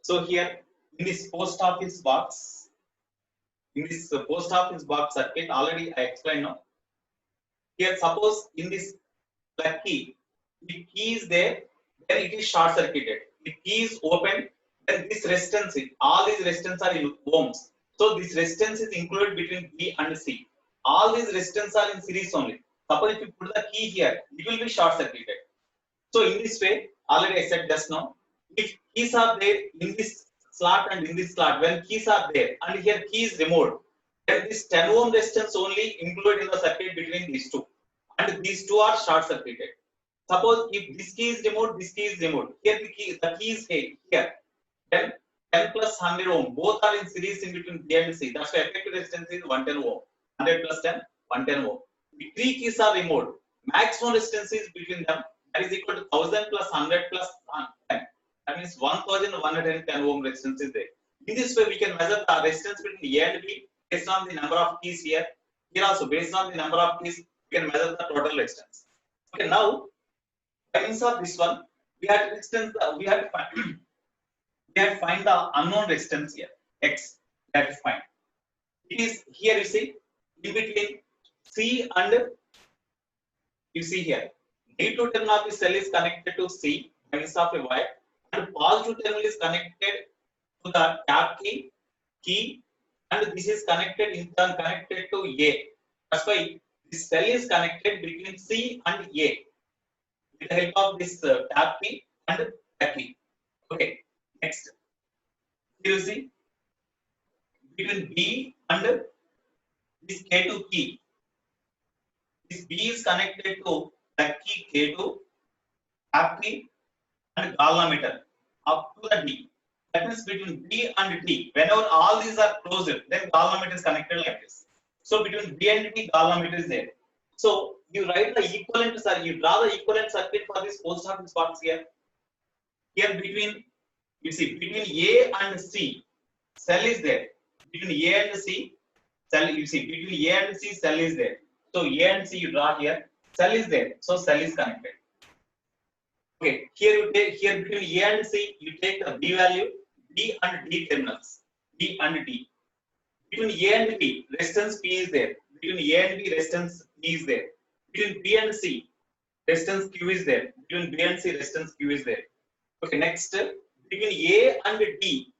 So here in this post office box, circuit, already I explained now. Here suppose in this plug key, if key is there, then it is short circuited. If key is open, then this resistance, all these resistance are in ohms. So this resistance is included between B and C. All these resistance are in series only. Suppose if you put the key here, it will be short circuited. So in this way, already I said just now, if keys are there in this slot and in this slot, when keys are there and here key is removed, then this 10 ohm resistance only included in the circuit between these two, and these two are short circuited. Suppose if this key is removed, this key is removed. Here the key is here. Then 10 plus 100 ohm, both are in series in between B and C. That's why effective resistance is 110 ohm. 100 plus 10, 110 ohm. If three keys are removed, maximum resistance is between them. That is equal to 1000 plus 100 plus 10. That means 1110 ohm resistance is there. In this way, we can measure the resistance between A and B based on the number of keys here. Here also, based on the number of keys, we can measure the total resistance. Okay, now by means of this one, we have to resistance. We have to find the unknown resistance here. X. We have to find. It is here. You see in between C and you see here. Negative terminal of the cell is connected to C by means of a wire, and positive terminal is connected to the tap key, and this is connected in turn connected to A. That's why this cell is connected between C and A with the help of this tap key and tap key. Okay, next. Here you see between B and this K2 key. This B is connected to the key K2, tap key, and galvanometer up to the D. That means between B and D, whenever all these are closed, then galvanometer is connected like this. So between B and D, galvanometer is there. So you write the equivalent circuit, you draw the equivalent circuit for this post office box here. Here between, you see, between A and C, cell is there. Between A and C, cell, you see, between A and C, cell is there. So A and C you draw here, cell is there. So cell is connected. Okay, here you take, here between A and C, you take the B value, B and D terminals, B and D. Between A and B, resistance P is there. Between A and B, resistance P is there. Between B and C, resistance Q is there. Between B and C, resistance Q is there. Okay, next, between A and D,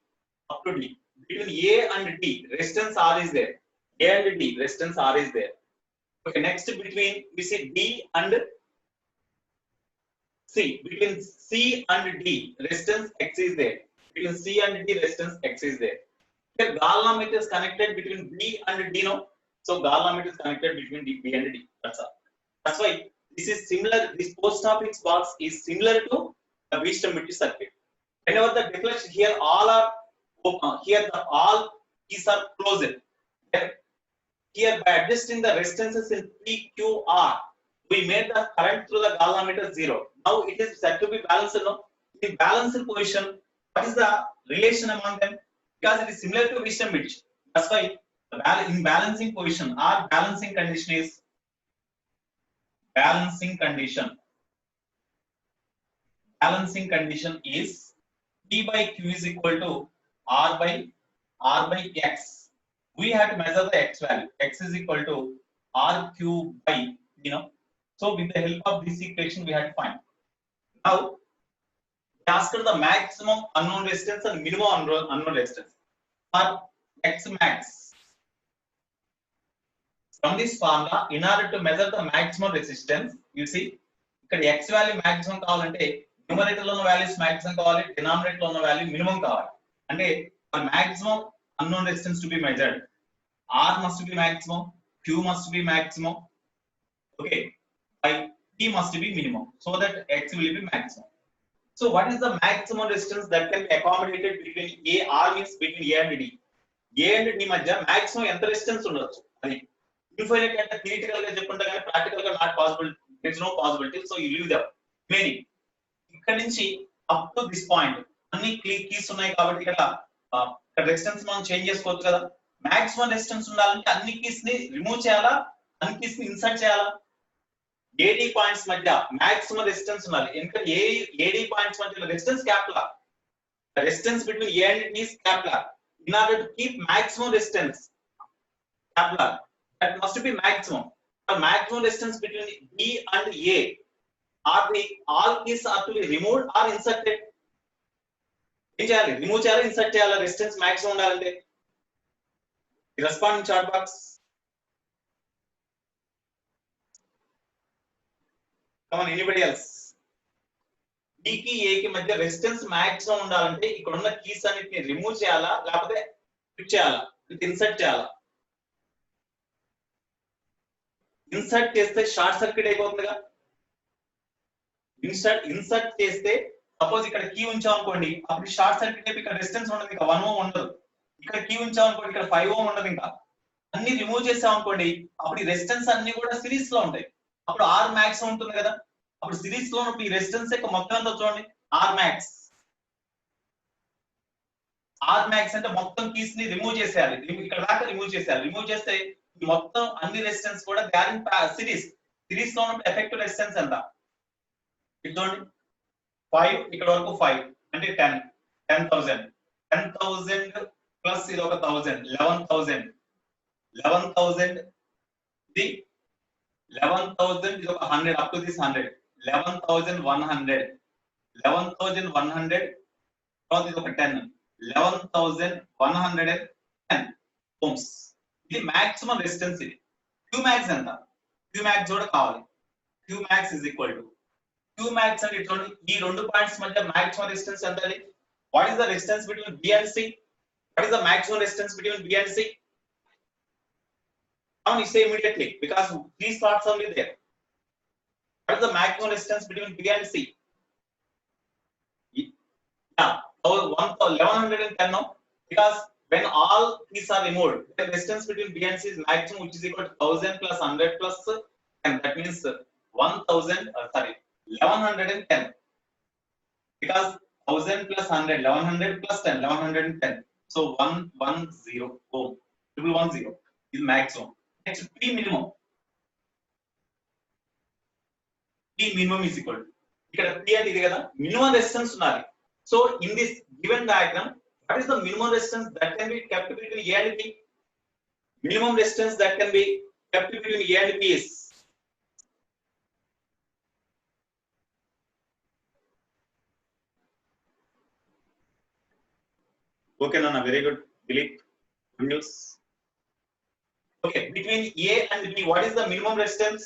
up to D. Between A and D, resistance R is there. A and D, resistance R is there. Okay, next between, we see D and C. Between C and D, resistance X is there. Between C and D, resistance X is there. Here, galvanometer is connected between B and D, no? So, galvanometer is connected between B and D. That's all. That's why this is similar. This post office box is similar to the Wheatstone-Mitti circuit. Whenever the deflection here, all are open. Here, all keys are closed. Here, by adjusting the resistances in P, Q, R, we made the current through the galvanometer 0. Now it is said to be balanced. No? In balanced position, what is the relation among them? Because it is similar to Wheatstone-Mitti. That's why the in balancing position, our balancing condition is Balancing condition is P by Q is equal to R by X. We have to measure the X value. X is equal to RQ by, So with the help of this equation, we have to find. Now, we asked the maximum unknown resistance and minimum unknown resistance. For X max, from this formula, in order to measure the maximum resistance, you see, X value maximum kavalante, numerator lo values maximum kavali, denominator lo value minimum kavali. And for maximum unknown resistance to be measured, R must be maximum, Q must be maximum, okay, by P must be minimum, so that X will be maximum. So what is the maximum resistance that can be accommodated between A, R means between A and D. A and D madhya maximum ఎంత resistance ఉండొచ్చు అది infinite అంటే theoretical గా చెప్పుకుంటే కానీ practical గా not possible, there is no possibility, so you leave them remaining. ఇక్కడ నుంచి up to this point అన్ని కీస్ ఉన్నాయి కాబట్టి ఇక్కడ రెసిస్టెన్స్ మనం చేంజ్ చేసుకోవచ్చు కదా. మాక్సిమం రెసిస్టెన్స్ ఉండాలంటే అన్ని కీస్ ని రిమూవ్ చేయాలా, అన్ని కీస్ ని ఇన్సర్ట్ చేయాలా. ఏడీ పాయింట్స్ మధ్య మాక్సిమం రెసిస్టెన్స్ ఉండాలి. ఎందుకంటే ఏడీ పాయింట్స్ మధ్య resistance capital The resistance between A and D is Kepler. In order to keep maximum resistance, Kepler, that must be maximum. The maximum resistance between B and A, are the all keys are to be removed or inserted? ఏం చేయాలి? Remove చేయాలా, insert చేయాలా? Resistance maximum ఉండాలంటే respond chat box. Come on, anybody else? B కి A కి మధ్య resistance maximum ఉండాలంటే ఇక్కడ ఉన్న కీస్ అన్నిటిని రిమూవ్ చేయాలా లేకపోతే ఫిట్ చేయాలా, ఇన్సర్ట్ చేయాలా? ఇన్సర్ట్ చేస్తే షార్ట్ సర్క్యూట్ అయిపోతుందిగా. ఇన్సర్ట్ చేస్తే సపోజ్ ఇక్కడ కీ ఉంచాం అనుకోండి, అప్పుడు షార్ట్ సర్క్యూట్ అయిపోయి ఇక్కడ రెసిస్టెన్స్ ఉండదు, ఇంకా 1 ఓం ఉండదు. ఇక్కడ కీ ఉంచాం అనుకోండి, ఇక్కడ 5 ఓం ఉండదు. ఇంకా అన్ని రిమూవ్ చేసాం అనుకోండి, అప్పుడు ఈ రెసిస్టెన్స్ అన్ని కూడా సిరీస్ లో ఉంటాయి. అప్పుడు R max ఉంటుంది కదా. అప్పుడు సిరీస్ లో ఉన్నప్పుడు ఈ రెసిస్టెన్స్ యొక్క మొత్తం ఎంత చూడండి, R max. R max అంటే మొత్తం కీస్ ని రిమూవ్ చేసేయాలి. ఇక్కడ దాకా రిమూవ్ చేసేయాలి. రిమూవ్ చేస్తే ఈ మొత్తం అన్ని రెసిస్టెన్స్ కూడా దే ఆర్ ఇన్ సిరీస్ లో ఉన్నప్పుడు ఎఫెక్టివ్ రెసిస్టెన్స్ ఎంత చూడండి, 5 ఇక్కడ వరకు 5 అంటే 10,000 ప్లస్ ఇది ఒక 1000 11,000 ఇది 11,000 ఇది ఒక 100 అప్ టు దిస్ 100 11,100 తర్వాత ఇది ఒక 10 11,110 ohms. ఇది మాక్సిమం రెసిస్టెన్స్. ఇది Qmax ఎంత? Qmax కూడా కావాలి. Qmax is equal to Qmax అంటే చూడండి, ఈ రెండు పాయింట్స్ మధ్య మాక్సిమం రెసిస్టెన్స్ ఎంత? What is the resistance between B and C? What is the maximum resistance between B and C? Now you say immediately because 3 slots only there. What is the maximum resistance between B and C? Yeah, 1110 no, because when all keys are removed, the resistance between B and C is maximum, which is equal to 1000 plus 100 plus 10. That means 1110. Because 1000 plus 100, 1100 plus 10, 1110. So 110 ohm, 110 is maximum. Next, P minimum. P minimum is equal to, ఇక్కడ P అంటే ఇది కదా, minimum resistance ఉన్నది. So in this given diagram, what is the minimum resistance that can be kept between A and B? Minimum resistance that can be kept between A and B is okay, Nana, very good. Dilip, good news. Okay, between A and B, what is the minimum resistance?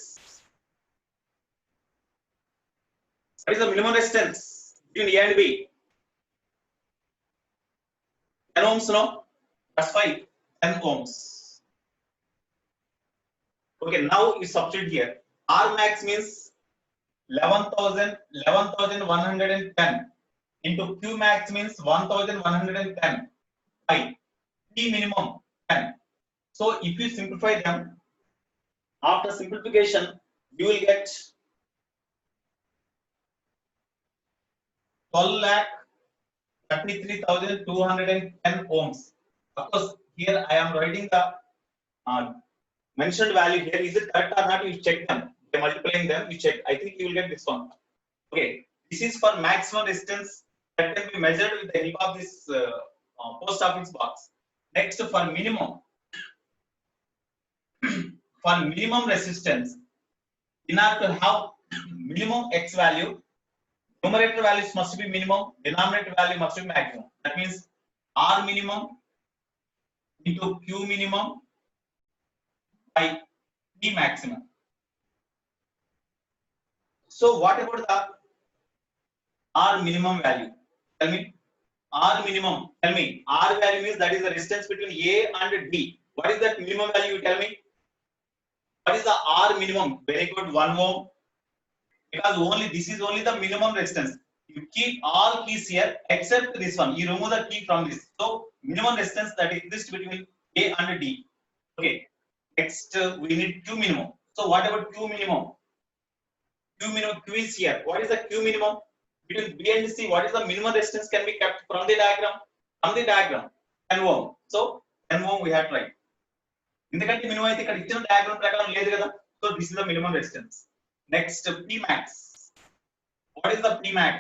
What is the minimum resistance between A and B? 10 ohms, no? That's fine. 10 ohms. Okay, now you substitute here. R max means 11,110 into Q max means 1,110 by P minimum 10. So if you simplify them, after simplification, you will get 12,33,210 ohms. Of course, here I am writing the mentioned value here. Is it correct or not? You check them. By multiplying them, you check. I think you will get this one. Okay, this is for maximum resistance that can be measured with the help of this post office box. Next, for minimum. For minimum resistance, in order to have minimum X value, numerator values must be minimum, denominator value must be maximum. That means R minimum into Q minimum by P maximum. So what about the R minimum value? Tell me. R minimum. Tell me. R value means that is the resistance between A and D. What is that minimum value? You tell me. What is the R minimum? Very good. 1 ohm. Because only this is only the minimum resistance. You keep all keys here except this one. You remove the key from this. So minimum resistance that exists between A and D. Okay. Next we need Q minimum. So what about Q minimum? Q minimum, Q is here. What is the Q minimum? Between B and C, what is the minimum resistance can be kept from the diagram? From the diagram, 10 ohm. So 10 ohm we have tried. ఎందుకంటే minimum అయితే ఇక్కడ ఇచ్చిన diagram ప్రకారం లేదు కదా. So this is the minimum resistance. Next, P max. What is the P max?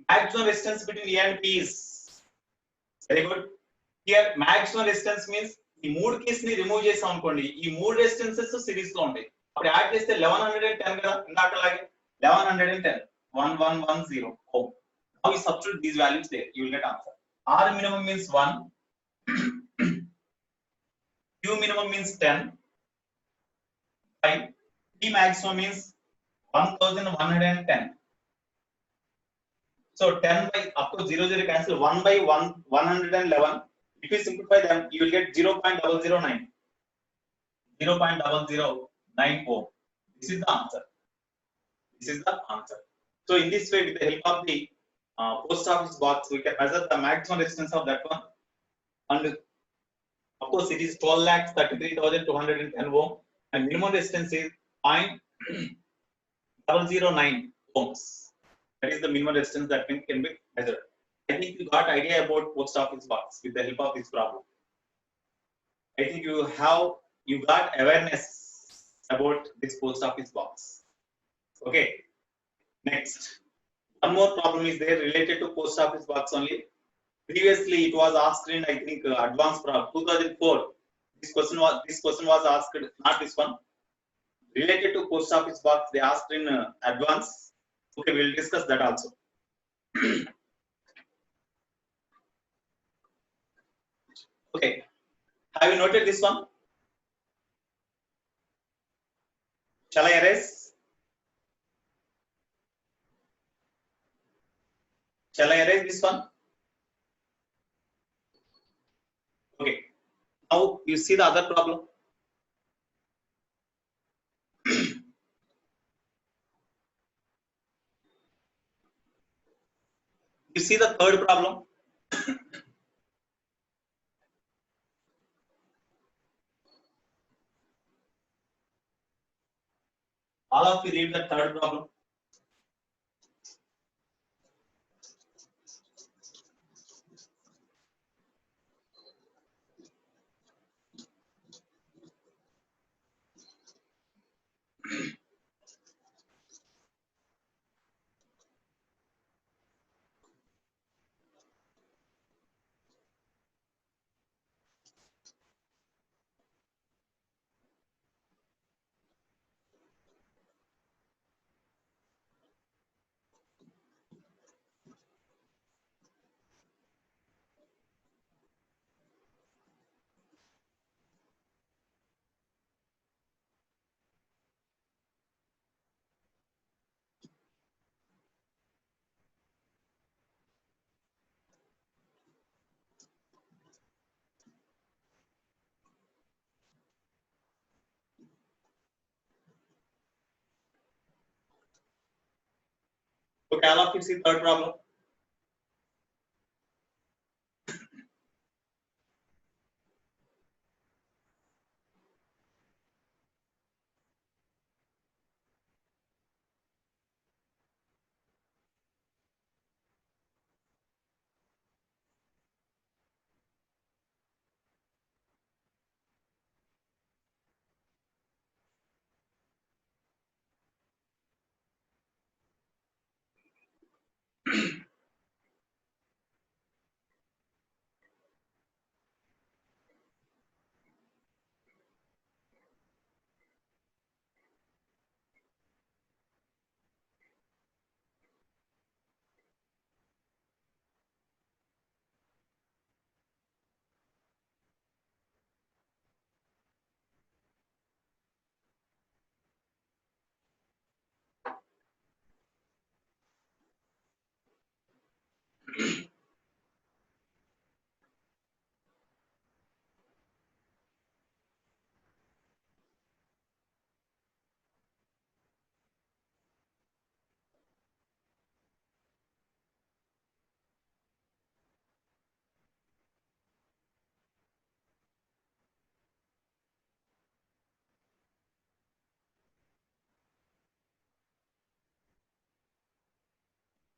maximum resistance between A and P is very good. Here maximum resistance means ఈ మూడు keys ని రిమూవ్ చేసాం అనుకోండి, ఈ మూడు రెసిస్టెన్సెస్ సిరీస్ లో ఉంటాయి. అప్పుడు యాడ్ చేస్తే 1110 కదా, ఇందాకలాగే 1110 1110 ohm. Now you substitute these values there, you will get answer. R minimum means 1, Q minimum means 10, 5, P maximum means 1110. So 10 by up to 0 cancel, 1 by 111. If you simplify them, you will get 0.009. 0.009 ohm. This is the answer. This is the answer. So in this way, with the help of the post office box, we can measure the maximum resistance of that one. And of course, it is 12,33,210 ohm, and minimum resistance is 0.009 ohms. That is the minimum resistance that can be measured. I think you got idea about post office box with the help of this problem. I think you got awareness about this post office box. Okay. Next, one more problem is there related to post office box only. Previously, it was asked in, I think, advanced problem 2004. This question was asked, not this one. Related to post office box, they asked in advance. Okay, we'll discuss that also. Okay, have you noted this one? Shall I erase? Shall I erase this one? Okay. Now you see the other problem. You see the third problem. All of you read the third problem. Okay, all of you see third problem.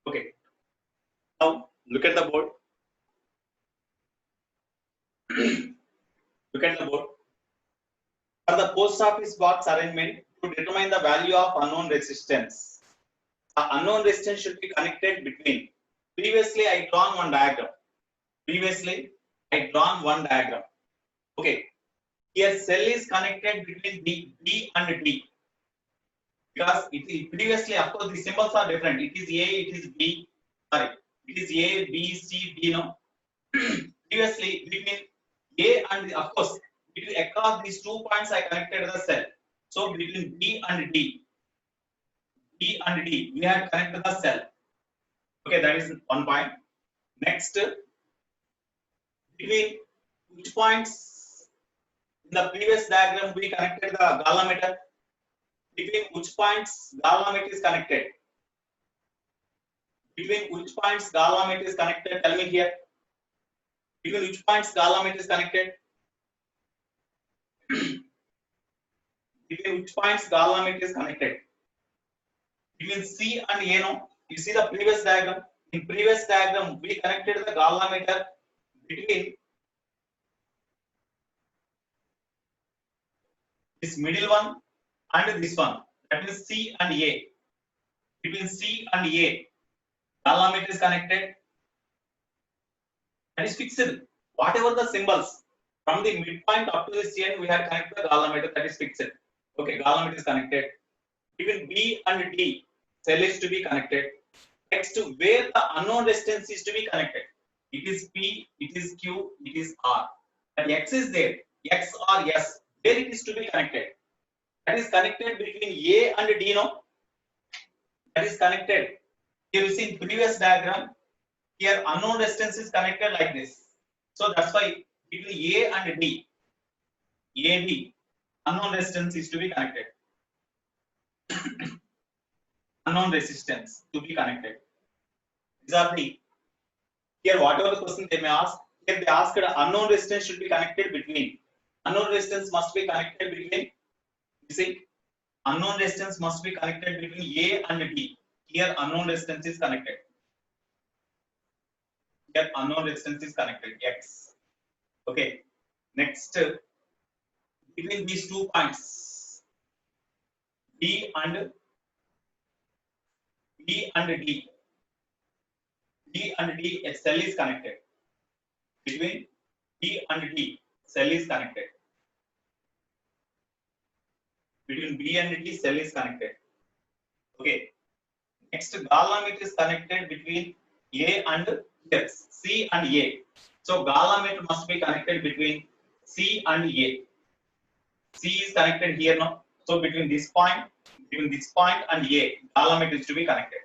Okay. Now look at the board. Look at the board. For the post office box arrangement, to determine the value of unknown resistance, the unknown resistance should be connected between previously I drawn one diagram. Previously I drawn one diagram. Okay, here cell is connected between B and D. Because it is previously, of course, the symbols are different. It is A, it is B. Sorry, it is A, B, C, D. No. Previously, between A and of course, between across these 2 points, I connected the cell. So between B and D, we have connected the cell. Okay, that is one point. Next, between which points in the previous diagram we connected the Gala meter? Between which points Gala meter is connected? Between which points Gala meter is connected? Tell me here. Between which points Gala meter is connected? Between which points Gala meter is connected? Between C and A. No? You see the previous diagram. In previous diagram, we connected the Gala meter between this middle one and this one. That is C and A. Between C and A, Gala meter is connected. That is fixed. Whatever the symbols from the midpoint up to this end, we have connected the Gala meter. That is fixed. Okay, Gala meter is connected. Between B and D, cell is to be connected. Next, where the unknown resistance is to be connected. It is P, it is Q, it is R. And X is there. X or S, where it is to be connected. That is connected between A and D. No, that is connected. Here you see in previous diagram. Here unknown resistance is connected like this. So that's why between A and D, AB, unknown resistance is to be connected. Unknown resistance to be connected. These are the, here whatever the question they may ask, here they asked unknown resistance should be connected between. Unknown resistance must be connected between, you see, unknown resistance must be connected between A and D. Here unknown resistance is connected. Here unknown resistance is connected, X. Okay. Next, between these 2 points, B and D, a cell is connected. Between B and D, cell is connected. Between B and D, cell is connected. Okay. Next, Gala meter is connected between A and yes, C and A. So Gala meter must be connected between C and A. C is connected here now. So between this point and A, Gala meter is to be connected.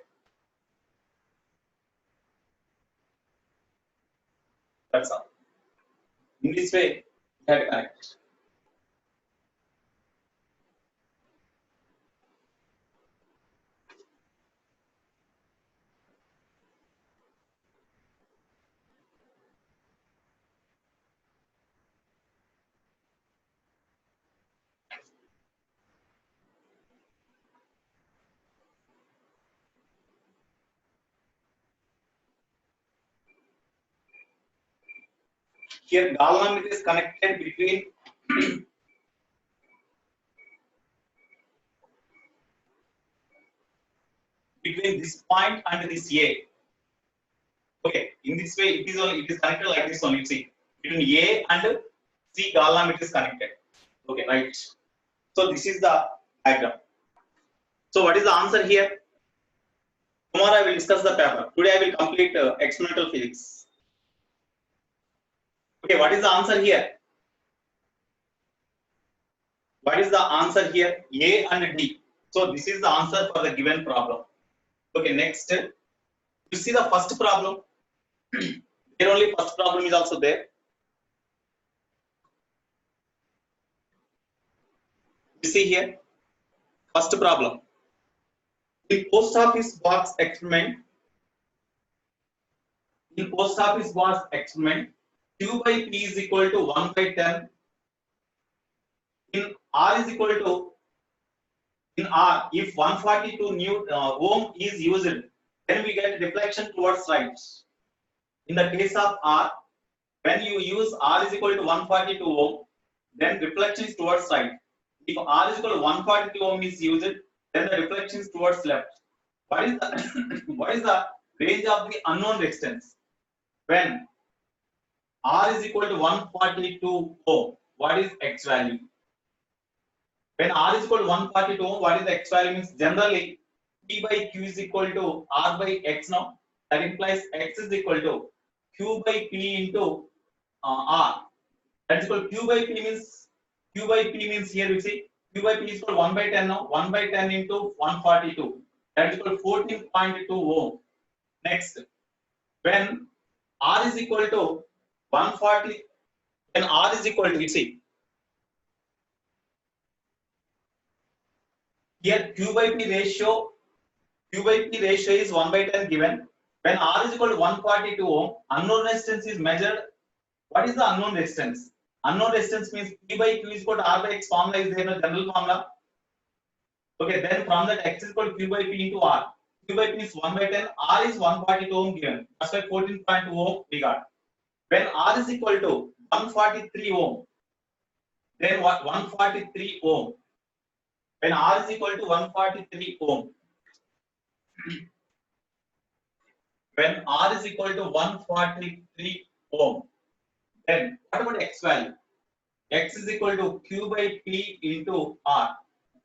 That's all. In this way, we have to connect. Here, Gala meter is connected between this point and this A. Okay, in this way, it is connected like this one. You see, between A and C, Gala meter is connected. Okay, right. So this is the diagram. So what is the answer here? Tomorrow I will discuss the paper. Today I will complete experimental physics. Okay, what is the answer here? What is the answer here? A and D. So this is the answer for the given problem. Okay, next. You see the first problem. Here only first problem is also there. You see here. First problem. In post office box experiment. In post office box experiment, Q by P is equal to 1 by 10. In R is equal to, in R, if 142 ohm is used, then we get deflection towards right. In the case of R, when you use R is equal to 142 ohm, then deflection is towards right. If R is equal to 142 ohm is used, then the deflection is towards left. What is the what is the range of the unknown resistance. When R is equal to 142 ohm, what is X value? When R is equal to 142 ohm, what is the X value? Means generally P by Q is equal to R by X now. That implies X is equal to Q by P into R. That is equal to Q by P means here you see Q by P is equal to 1 by 10 now. 1 by 10 into 142. That is equal to 14.2 ohm. Next, when R is equal to 140, when R is equal to, you see, here Q by P ratio is 1 by 10 given. When R is equal to 142 ohm, unknown resistance is measured. What is the unknown resistance? Unknown resistance means P by Q is equal to R by X formula is there, no general formula. Okay, then from that X is equal to Q by P into R. Q by P is 1 by 10, R is 142 ohm given. That's why 14.2 ohm we got. When R is equal to 143 ohm, then what? 143 ohm. When R is equal to 143 ohm, when R is equal to 143 ohm, then what about X value? X is equal to Q by P into R.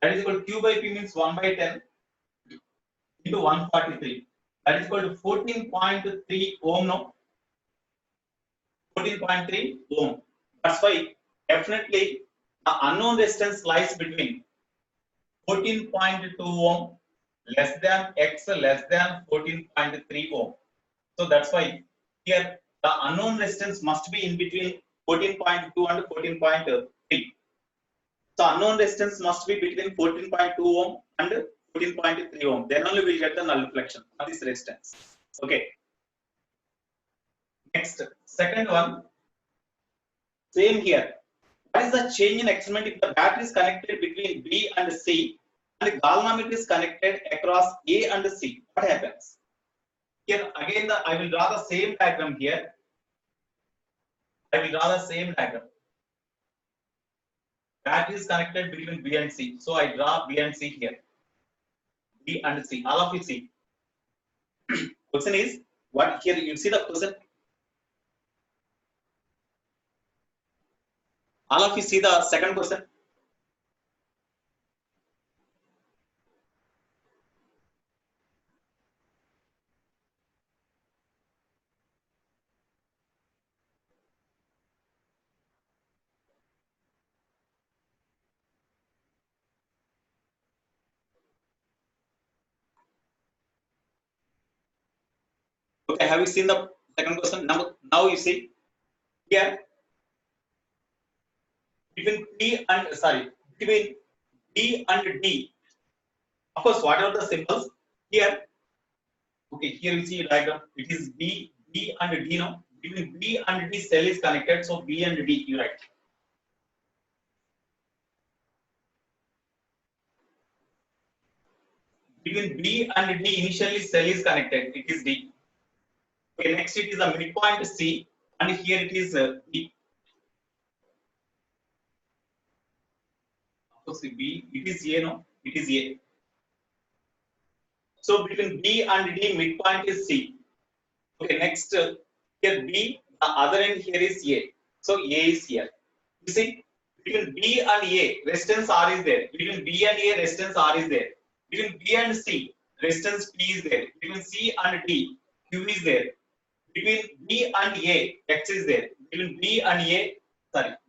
That is equal to Q by P means 1 by 10 into 143. That is equal to 14.3 ohm. No, 14.3 ohm. That's why definitely the unknown resistance lies between 14.2 ohm less than X less than 14.3 ohm. So that's why here the unknown resistance must be in between 14.2 and 14.3. So unknown resistance must be between 14.2 ohm and 14.3 ohm. Then only we'll get the null reflection of this resistance. Okay. Next, second one, same here. What is the change in experiment if the battery is connected between B and C and the galvanometer is connected across A and C? What happens? Here again, I will draw the same diagram here. I will draw the same diagram. Battery is connected between B and C. So I draw B and C here. B and C. All of you see. Question is, what here you see the question? All of you see the second question? Okay, have you seen the second question? Now you see here between B and D. Of course, what are the symbols here? Okay, here you see a diagram. It is B and D now. Between B and D, cell is connected. So B and D, you write. Between B and D, initially cell is connected. It is D. Okay, next it is a midpoint C, and here it is B. Of course, B, it is A, no? It is A. So between B and D, midpoint is C. Okay, next here B, the other end here is A. So A is here. You see, between B and A, resistance R is there. Between B and A, resistance R is there. Between B and C, resistance P is there. Between C and D, Q is there. Between B and A, X is there. Between B and A,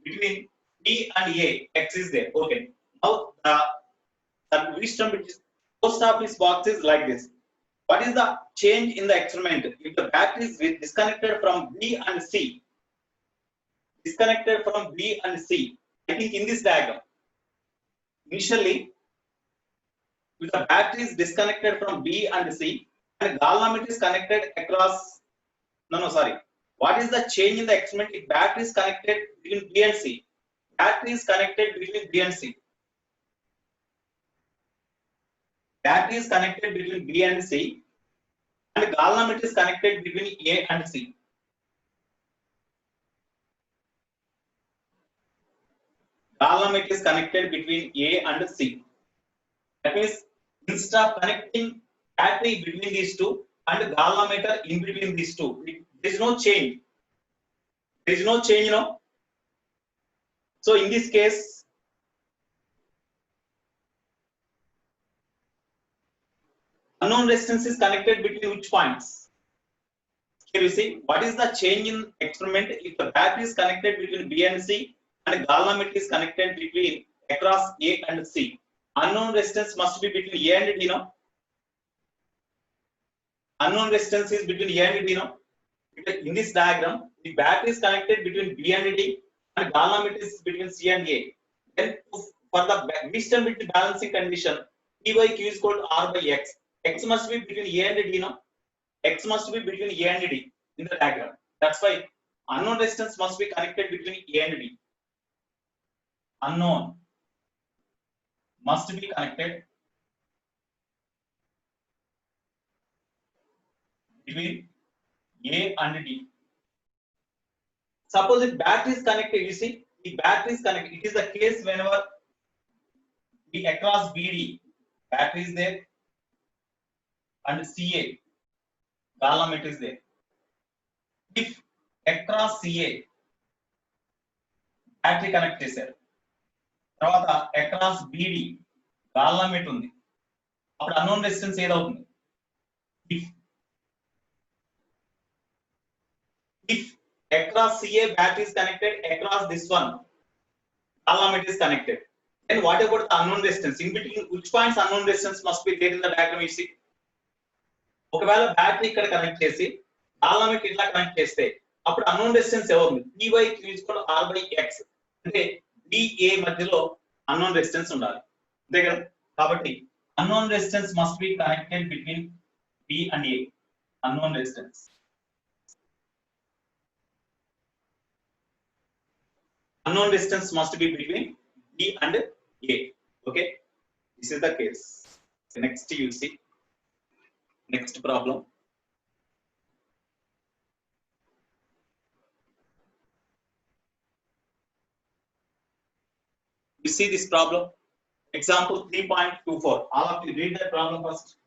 between B and A, X is there. Okay. Now the wisdom post office box is like this. What is the change in the experiment if the battery is disconnected from B and C? Disconnected from B and C. I think in this diagram, initially, if the battery is disconnected from B and C and galvanometer is connected across, What is the change in the experiment if battery is connected between B and C? Battery is connected between B and C. Battery is connected between B and C and galvanometer is connected between A and C. Galvanometer is connected between A and C. That means instead of connecting battery between these two, and galla meter in between these two. There is no change. There is no change, So in this case, unknown resistance is connected between which points? Here you see what is the change in experiment if the battery is connected between B and C and galla meter is connected between across A and C. Unknown resistance must be between A and D, Unknown resistance is between A and D, In this diagram, the battery is connected between B and D and galla meter is between C and A. Then for the Weis-Sternbitz balancing condition, P by Q is called R by X. X must be between A and D, X must be between A and D in the diagram. That's why unknown resistance must be connected between A and D. Unknown must be connected between A and D. Suppose if battery is connected, you see, the battery is connected. It is the case whenever B across BD, battery is there, and CA, galla meter is there. If across CA, battery connect చేశారు, తర్వాత across BD, galla meter ఉంది, అప్పుడు unknown resistance ఏదవుతుంది? If across CA battery is connected, across this one, galla meter is connected. Then what about the unknown resistance? In between which points unknown resistance must be there in the diagram, you see? ఒకవేళ battery ఇక్కడ connect చేసి galla meter ఇట్లా connect చేస్తే అప్పుడు unknown resistance ఏమవుతుంది? P by Q is equal to R by X. అంటే BA మధ్యలో unknown resistance ఉండాలి, అంతే కదా? కాబట్టి unknown resistance must be connected between B and A. Unknown resistance. Unknown resistance must be between B and A. Okay, this is the case. Next you see, next problem. You see this problem, example 3.24. All of you read that problem first.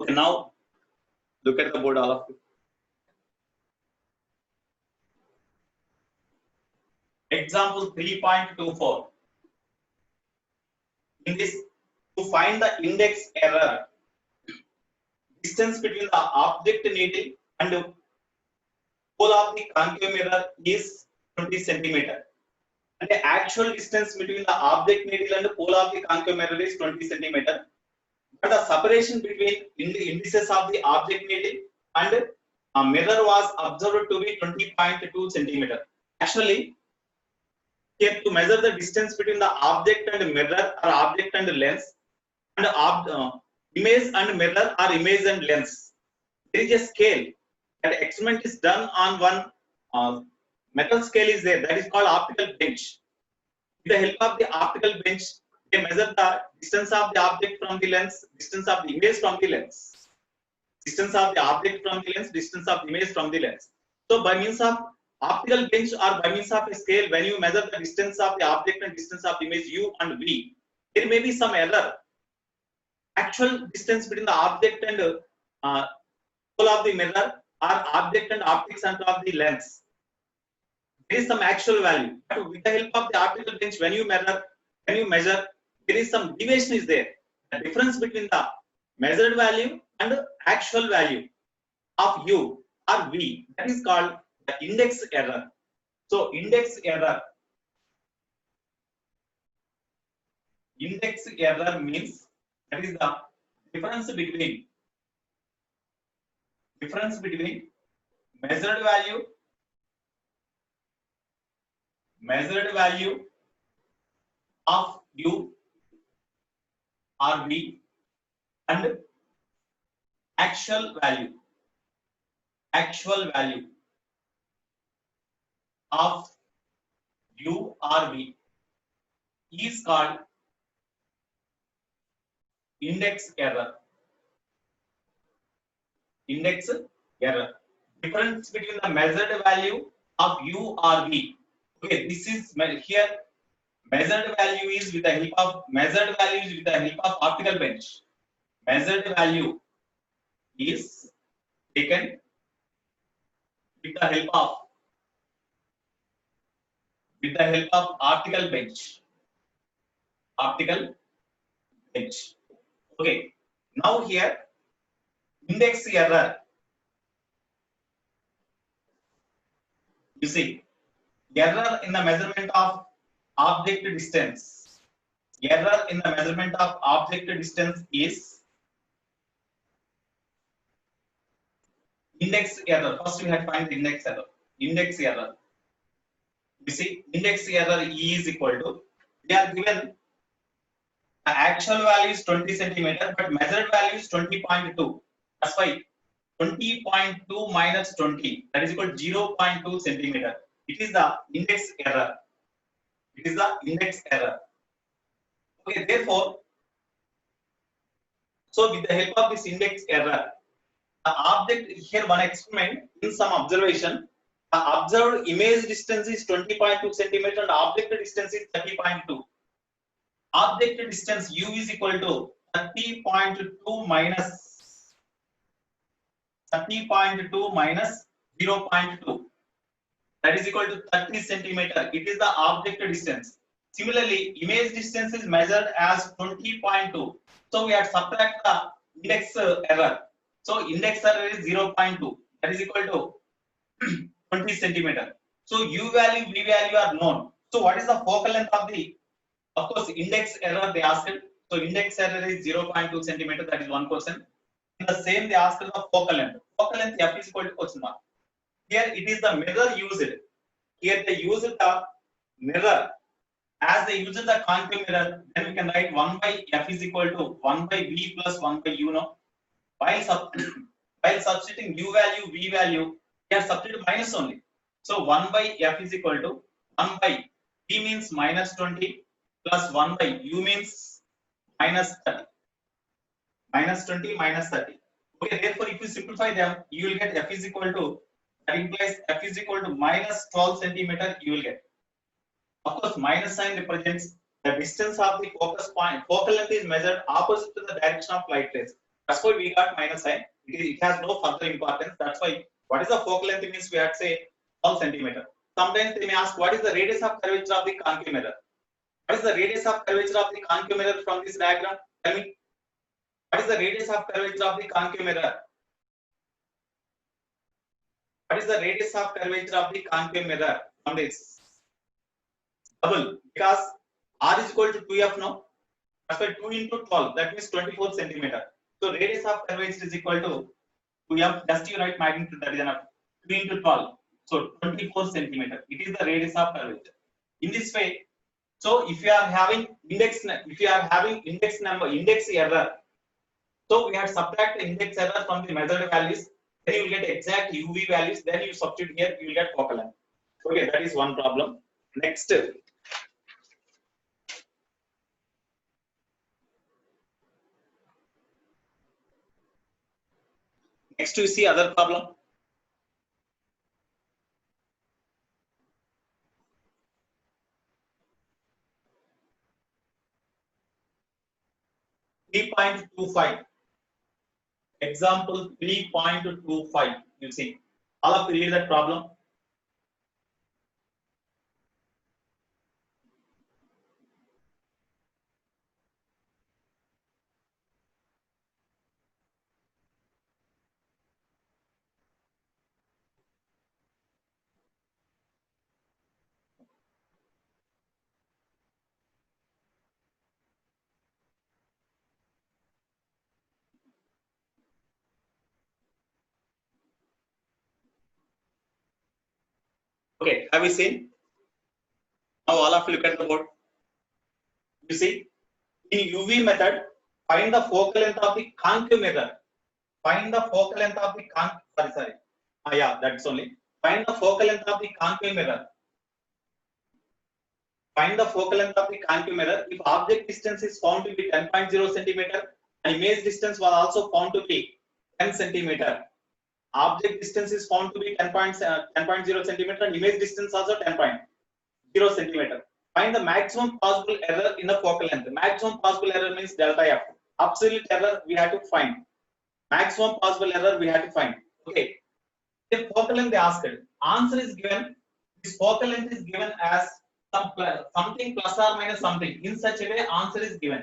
Okay, now look at the board, all of you. Example 3.24. In this, to find the index error, distance between the object needle and pole of the concave mirror is 20 centimeter. And the actual distance between the object needle and pole of the concave mirror is 20 centimeter. But the separation between indices of the object needle and a mirror was observed to be 20.2 centimeter. Actually, here to measure the distance between the object and mirror or object and lens, and image and mirror or image and lens, there is a scale. That experiment is done on one metal scale is there, that is called optical bench. With the help of the optical bench, they measure the distance of the object from the lens, distance of the image from the lens, distance of the object from the lens, distance of the image from the lens. So by means of optical bench or by means of a scale, when you measure the distance of the object and distance of the image U and V, there may be some error. Actual distance between the object and pole of the mirror or object and optic center of the lens, there is some actual value. But with the help of the optical bench, when you measure, there is some deviation is there. The difference between the measured value and actual value of u or v, that is called the index error. So index error means that is the difference between measured value of u or v and actual value of u or v is called index error. Difference between the measured value of u or v. Okay, this is here measured value is with the help of optical bench. Measured value is taken with the help of optical bench. Okay, now here index error. You see, error in the measurement of object distance. Error in the measurement of object distance is index error. First we have to find the index error. You see, index error E is equal to, we are given the actual value is 20 centimeter, but measured value is 20.2. That's why 20.2 minus 20, that is equal to 0.2 centimeter. It is the index error. Okay, therefore, so with the help of this index error, the object here one experiment in some observation, the observed image distance is 20.2 centimeter and object distance is 30.2. Object distance u is equal to 30.2 minus 0.2, that is equal to 30 centimeter. It is the object distance. Similarly, image distance is measured as 20.2. So we have subtract the index error. So index error is 0.2. That is equal to 20 centimeter. So u value, v value are known. So what is the focal length of the? Of course, index error they asked. So index error is 0.2 centimeter. That is one question. In the same, they asked the focal length. Focal length f is equal to question mark. Here it is the mirror used. Here they use the mirror. As they use the concave mirror, then we can write 1 by f is equal to 1 by v plus 1 by u. No? While substituting u value, v value, we have substituted minus only. So 1 by f is equal to 1 by v means minus 20 plus 1 by u means minus 30. Minus 20 minus 30. Okay, therefore, if you simplify them, you will get f is equal to, that implies f is equal to minus 12 centimeter. You will get. Of course, minus sign represents the distance of the focus point. Focal length is measured opposite to the direction of light rays. That's why we got minus sign. It has no further importance. That's why what is the focal length means we have to say 12 centimeter. Sometimes they may ask what is the radius of curvature of the concave mirror. What is the radius of curvature of the concave mirror from this diagram? Tell me. What is the radius of curvature of the concave mirror? What is the radius of curvature of the concave mirror from this? Double, because r is equal to 2f now. That's why 2 into 12, that means 24 centimeter. So radius of curvature is equal to 2f. Just you write magnitude, that is enough. 2 into 12, so 24 centimeter. It is the radius of curvature. In this way, so if you are having index error, so we have subtract the index error from the measured values. Then you will get exact UV values. Then you substitute here, you will get focal length. Okay, that is one problem. Next. Next, you see other problem. (3.25). Example 3.25. You see, all of you read that problem. Okay, have you seen? Now all of you look at the board. You see, in UV method, find the focal length of the concave mirror. Find the focal length of the sorry. Yeah, that's only. Find the focal length of the concave mirror. Find the focal length of the concave mirror. If object distance is found to be 10.0 centimeter, and image distance was also found to be 10 centimeter. Object distance is found to be 10.0 centimeter, and image distance also 10.0 centimeter. Find the maximum possible error in the focal length. Maximum possible error means delta f. Absolute error we have to find. Maximum possible error we have to find. Okay. The focal length they asked. Answer is given. This focal length is given as something plus or minus something. In such a way, answer is given.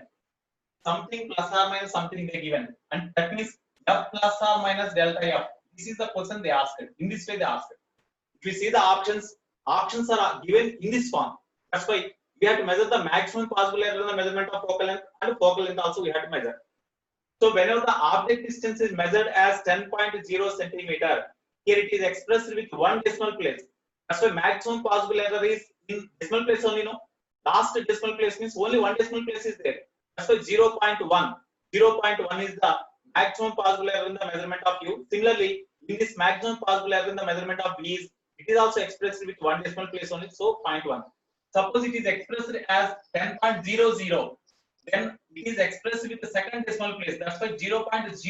Something plus or minus something they given, and that means f plus or minus delta f. This is the question they asked. In this way they asked. If you see the options are given in this form. That's why we have to measure the maximum possible error in the measurement of focal length, and focal length also we have to measure. So whenever the object distance is measured as 10.0 centimeter, here it is expressed with one decimal place. That's why maximum possible error is in decimal place only. No, last decimal place means only one decimal place is there. That's why 0.1. 0.1 is the maximum possible error in the measurement of u. Similarly, in this maximum possible error in the measurement of v, it is also expressed with one decimal place only. So 0.1. Suppose it is expressed as 10.00. Then it is expressed with the second decimal place. That's why 0.01 is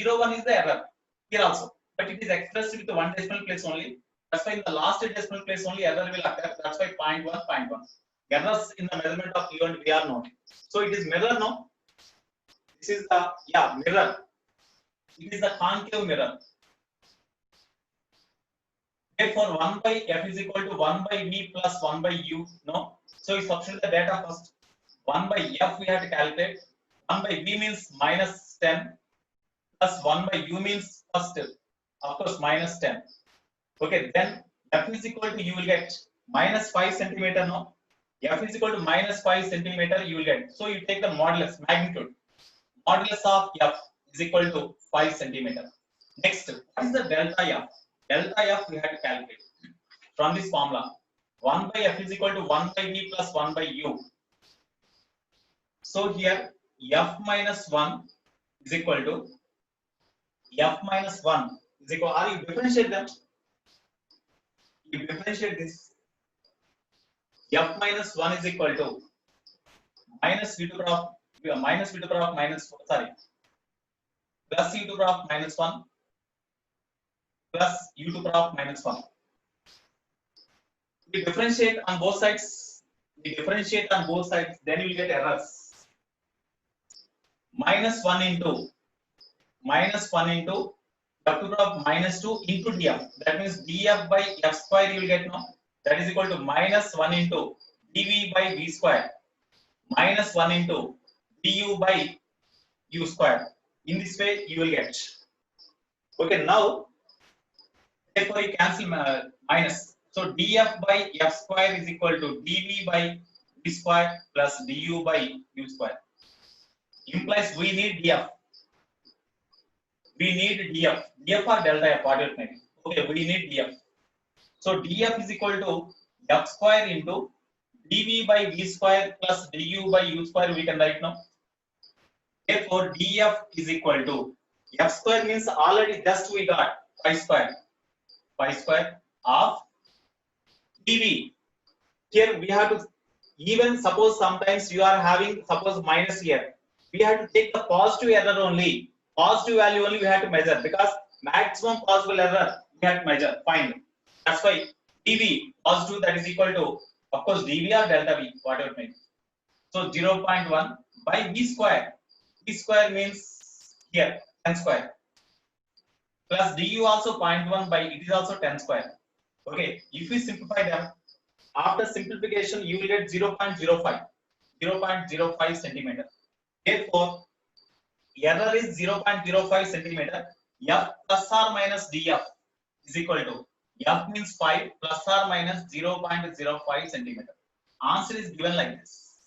the error here also. But it is expressed with the one decimal place only. That's why in the last decimal place only error will occur. That's why 0.1, 0.1. Errors in the measurement of u and v are known. So it is mirror, no? This is the mirror. It is the concave mirror. Therefore, 1 by f is equal to 1 by v plus 1 by u. No. So we substitute the data first. 1 by f we have to calculate. 1 by v means minus 10 plus 1 by u means first, of course, minus 10. Okay, then f is equal to, you will get minus 5 centimeter. No, f is equal to minus 5 centimeter you will get. So you take the modulus, magnitude. Modulus of f is equal to 5 centimeter. Next, what is the delta f? Delta f we have to calculate from this formula. 1 by f is equal to 1 by v plus 1 by u. So here f minus 1 is equal to f minus 1 is equal, or you differentiate them. You differentiate this. F minus 1 is equal to minus v to the power of minus v to the power of minus, sorry, plus u to the power of minus 1 plus u to the power of minus 1. We differentiate on both sides. We differentiate on both sides, then you will get errors. Minus 1 into f to the power of minus 2 into df. That means df by f square you will get, no? That is equal to minus 1 into dv by v square minus 1 into du by u square. In this way you will get. Okay, now therefore you cancel minus. So df by f square is equal to dv by v square plus du by u square. Implies we need df. We need df. Df or delta f, what it may be. Okay, we need df. So df is equal to f square into dv by v square plus du by u square we can write now. Therefore df is equal to f square means already just we got pi square of dv. Here we have to, even suppose sometimes you are having suppose minus here, we have to take the positive error only. Positive value only we have to measure, because maximum possible error we have to measure, find. That's why dv positive, that is equal to, of course, dv or delta v, whatever it may be. So 0.1 by v square. V square means here 10 square plus du also 0.1 by, it is also 10 square. Okay, if we simplify them, after simplification you will get 0.05 centimeter. Therefore error is 0.05 centimeter. F plus or minus df is equal to, f means 5 plus or minus 0.05 centimeter. Answer is given like this.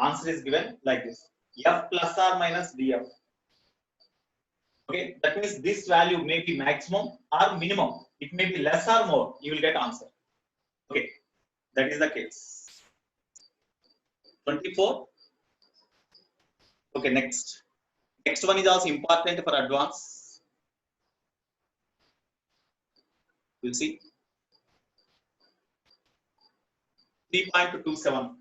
Answer is given like this. F plus or minus df. Okay, that means this value may be maximum or minimum. It may be less or more. You will get answer. Okay, that is the case. 24. Okay, next one is also important for advance. We'll see 3.27.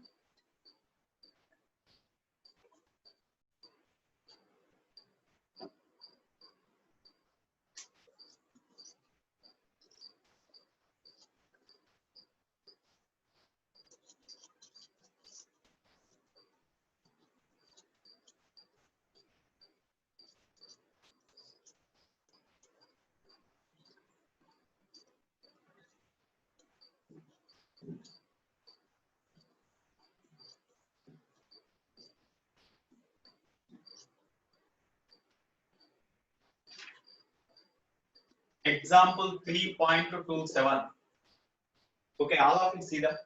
Example 3.27. Okay, all of you see that.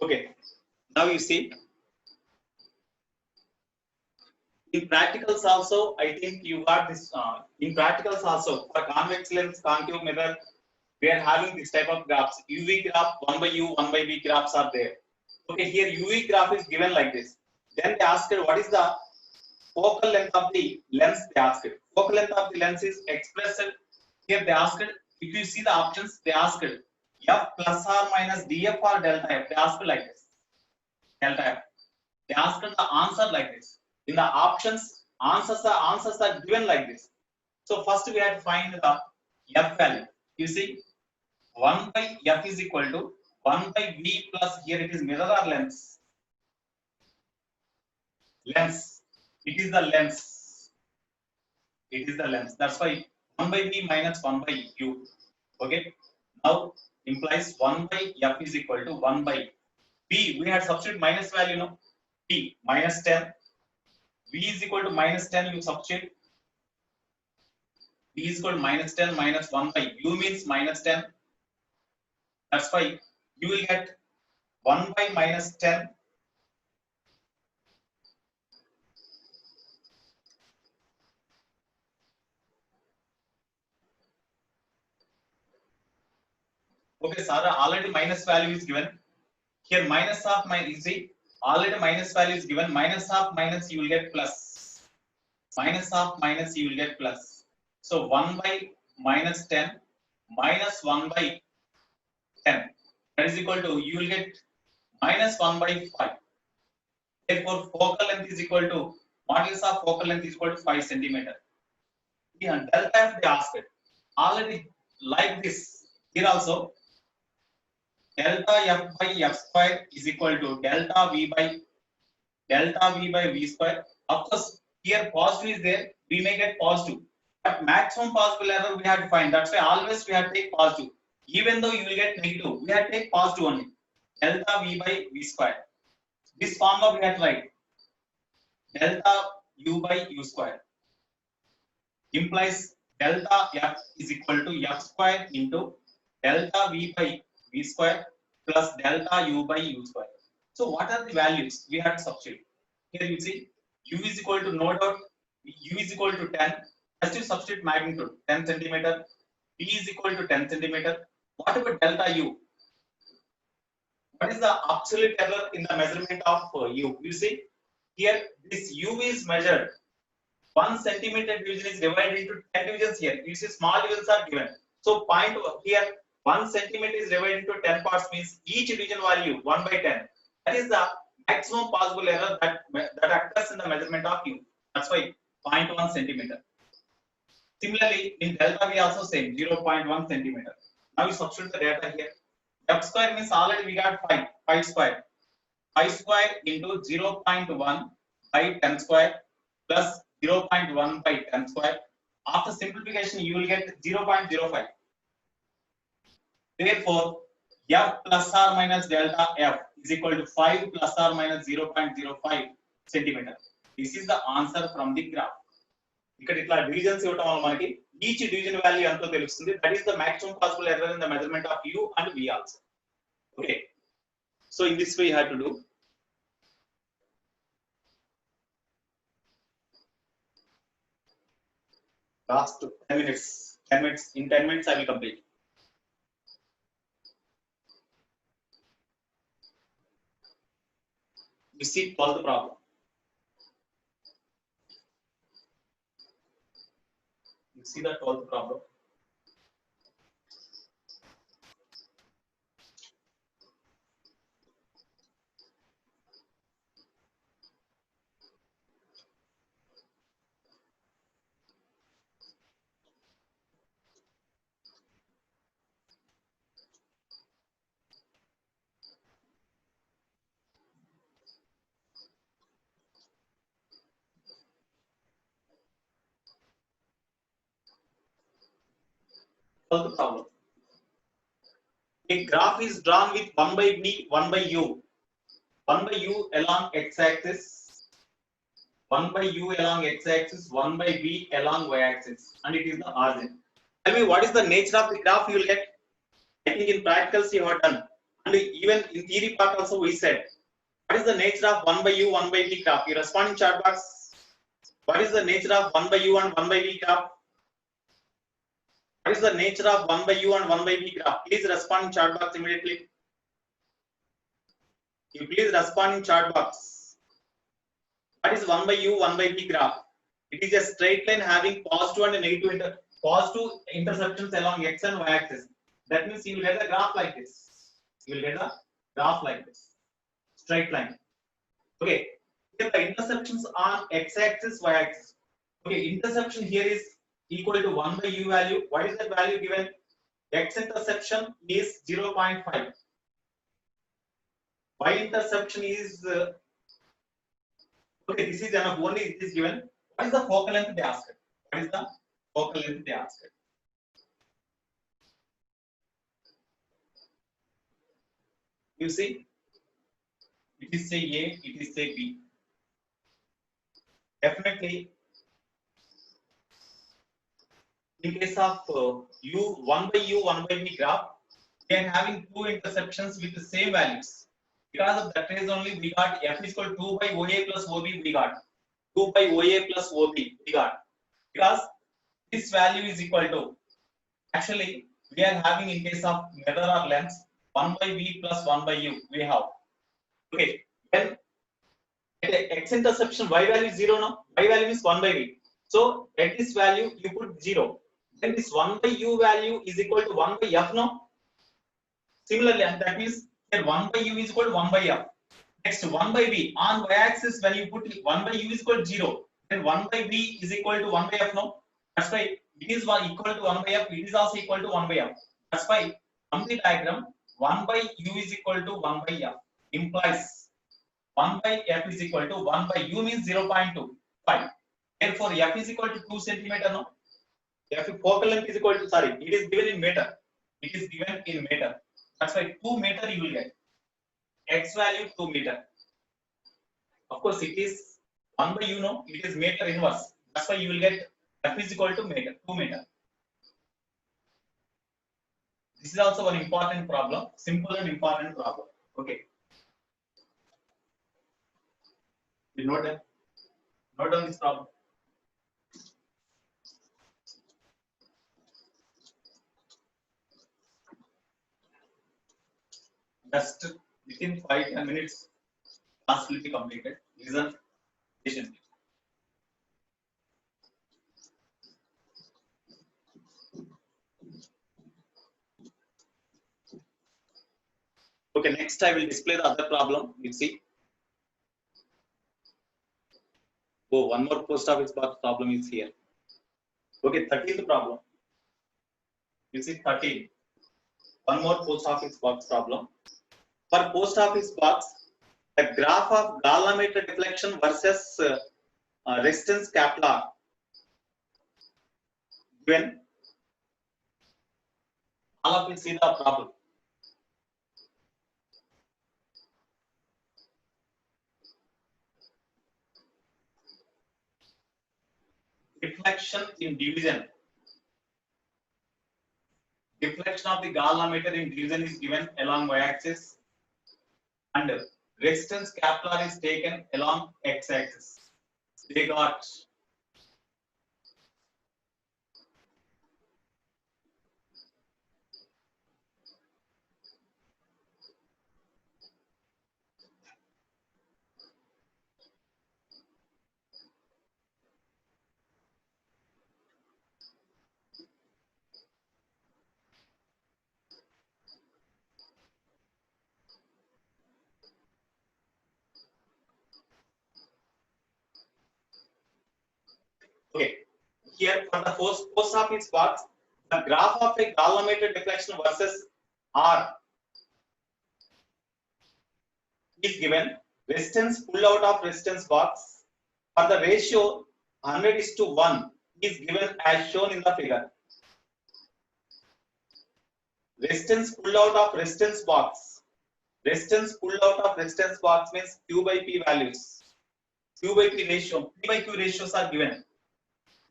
Okay, now you see in practicals also, I think you got this. In practicals also, for convex lens, concave mirror, we are having this type of graphs. UV graph, 1 by U, 1 by V graphs are there. Okay, here UV graph is given like this. Then they asked what is the focal length of the lens. They asked focal length of the lens is expressed here. They asked if you see the options, they asked F plus or minus DF or delta F. They asked like this, delta F. They asked the answer like this. In the options, answers are given like this. So first we have to find the F value. You see, 1 by F is equal to 1 by V plus, here it is mirror or lens. Lens. It is the lens. It is the lens. That's why 1 by V minus 1 by U. Okay. Now implies 1 by F is equal to 1 by V. We had substitute minus value, no? P minus 10. V is equal to minus 10. You substitute. V is equal to minus 10 minus 1 by U means minus 10. That's why you will get 1 by minus 10. Okay, Sara, already minus value is given. Here minus of my, you see, already minus value is given. Minus of minus you will get plus. Minus of minus you will get plus. So 1 by minus 10 minus 1 by 10. That is equal to, you will get minus 1 by 5. Therefore, focal length is equal to, modulus of focal length is equal to 5 centimeter. Yeah, delta F they asked it. Already like this. Here also, delta F by F square is equal to delta V by V square. Of course, here positive is there, we may get positive. But maximum possible error we have to find. That's why always we have to take positive. Even though you will get negative, we have to take positive only. Delta V by V square. This formula we have to write. Delta U by U square implies delta F is equal to F square into delta V by V square plus delta U by U square. So what are the values? We have to substitute. Here you see U is equal to, no doubt, U is equal to 10. Just to substitute magnitude 10 centimeter. V is equal to 10 centimeter. What about delta U? What is the absolute error in the measurement of U? You see here this U is measured. 1 centimeter division is divided into 10 divisions here. You see small divisions are given. So point here 1 centimeter is divided into 10 parts means each division value 1 by 10. That is the maximum possible error that occurs in the measurement of U. That's why 0.1 centimeter. Similarly, in delta we also same 0.1 centimeter. Now we substitute the data here. F square means already we got 5 square. 5 square into 0.1 by 10 square plus 0.1 by 10 square. After simplification, you will get 0.05. Therefore, f plus or minus delta f is equal to 5 plus or minus 0.05 centimeter. This is the answer from the graph. ఇక్కడ ఇట్లా divisions ఇవ్వడం వల్ల మనకి each division value ఎంతో తెలుస్తుంది. That is the maximum possible error in the measurement of u and v also. Okay, so in this way you have to do. Last 10 minutes. 10 minutes. In 10 minutes I will complete. You see, solve the problem. You see that solve the problem. Solve the problem. A graph is drawn with 1 by v, 1 by u. 1 by u along x-axis, 1 by u along x-axis, 1 by v along y-axis, and it is the origin. Tell me what is the nature of the graph you will get. I think in practicals you have done, and even in theory part also we said. What is the nature of 1 by u, 1 by v graph? You respond in chat box. What is the nature of 1 by u and 1 by v graph? What is the nature of 1 by u and 1 by v graph? Please respond in chat box immediately. You please respond in chat box. What is 1 by u, 1 by v graph? It is a straight line having positive and negative positive intersections along x and y axis. That means you will get a graph like this. You will get a graph like this. Straight line. Okay. If the intersections on x axis, y axis. Okay, intersection here is equal to 1 by u value. What is that value given? X intersection is 0.5. Y intersection is okay. This is enough. Only it is given. What is the focal length they asked? What is the focal length they asked? You see, it is say A, it is say B. Definitely, in case of u 1 by u, 1 by v graph, we are having two intersections with the same values. Because of that reason only we got f is equal to 2 by OA plus OB. We got 2 by OA plus OB. We got, because this value is equal to, actually we are having in case of mirror or lens 1 by v plus 1 by u we have. Okay, then at x intersection y value is 0 now. Y value is 1 by v. So at this value you put 0. Then this 1 by u value is equal to 1 by f now. Similarly, and that means here 1 by u is equal to 1 by f. Next 1 by v on y axis, when you put 1 by u is equal to 0, then 1 by v is equal to 1 by f now. That's why it is equal to 1 by f. It is also equal to 1 by f. That's why complete diagram 1 by u is equal to 1 by f implies 1 by f is equal to 1 by u means 0.25. Therefore, f is equal to 2 centimeter now. F focal length is equal to, sorry, it is given in meter. It is given in meter. That's why 2 meter you will get. X value 2 meter. Of course, it is 1 by u no, it is meter inverse. That's why you will get f is equal to meter, 2 meter. This is also an important problem, simple and important problem. Okay. You note down this problem. Just within 5-10 minutes, class will be completed. Listen patiently. Okay, next I will display the other problem. You see. Oh, one more post office box problem is here. Okay, 13th problem. You see 13. One more post office box problem. For post office box, the graph of Gallamator deflection versus resistance Kepler given. All of you see the problem. Deflection in division. Deflection of the Gallamator in division is given along y-axis, and resistance Kepler is taken along x-axis. They got okay. Here for the post office box, the graph of a Gallamator deflection versus R is given. Resistance pull out of resistance box for the ratio 100:1 is given as shown in the figure. Resistance pull out of resistance box. Resistance pull out of resistance box means Q by P values. Q by P ratio. P by Q ratios are given.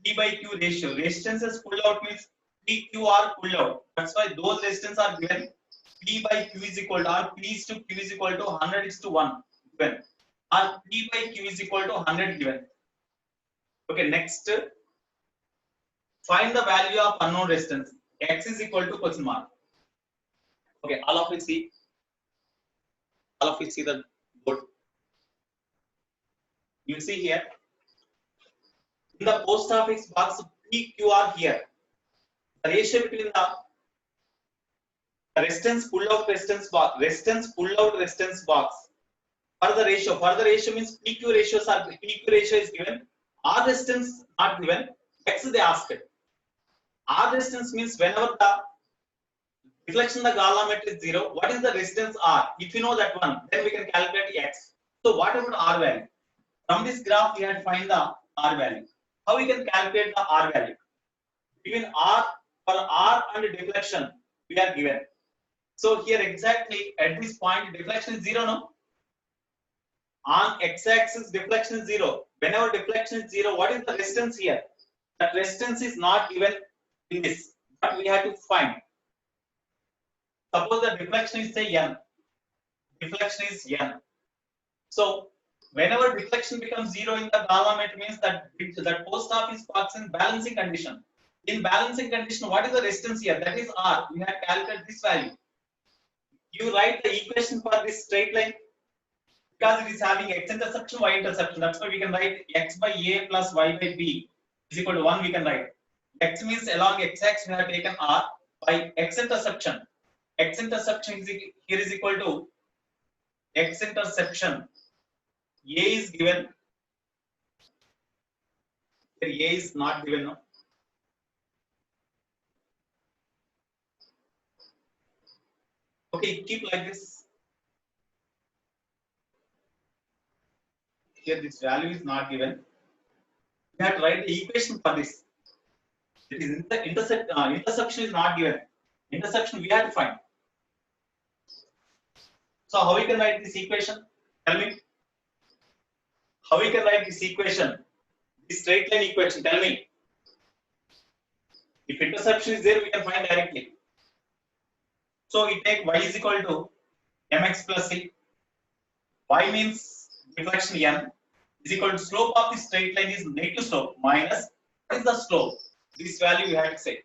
P by Q ratio. Resistances pull out means PQR pull out. That's why those resistance are given. P by Q is equal to, or P is to Q is equal to 100:1 given. Or P by Q is equal to 100 given. Okay, next. Find the value of unknown resistance. X is equal to question mark. Okay, all of you see the board. You see here in the post office box PQR here. The ratio between the resistance pull out resistance box, for the ratio means PQ ratio is given, R resistance not given, X they asked. R resistance means whenever the deflection of the Gallamator is 0, what is the resistance R? If you know that one, then we can calculate X. So what about R value? From this graph we had to find the R value. How we can calculate the R value? Between R, for R and deflection we are given. So here exactly at this point deflection is 0, no? On x-axis deflection is 0. Whenever deflection is 0, what is the resistance here? That resistance is not given in this, but we have to find. Suppose the deflection is say N. Deflection is N. So whenever deflection becomes 0 in the Gallamator means that post office box in balancing condition. In balancing condition, what is the resistance here? That is R. We have calculated this value. You write the equation for this straight line because it is having x intersection, y intersection. That's why we can write x by a plus y by b is equal to 1. We can write x means along x-axis we have taken R by x intersection. X intersection is here is equal to x intersection. A is given. Here A is not given. No? Okay, keep like this. Here this value is not given. We have to write the equation for this. It is intersection is not given. Intersection we have to find. So how we can write this equation? Tell me. How we can write this equation? This straight line equation. Tell me. If intersection is there, we can find directly. So we take y is equal to mx plus c. Y means deflection n is equal to slope of the straight line is negative slope minus what is the slope? This value we have to say.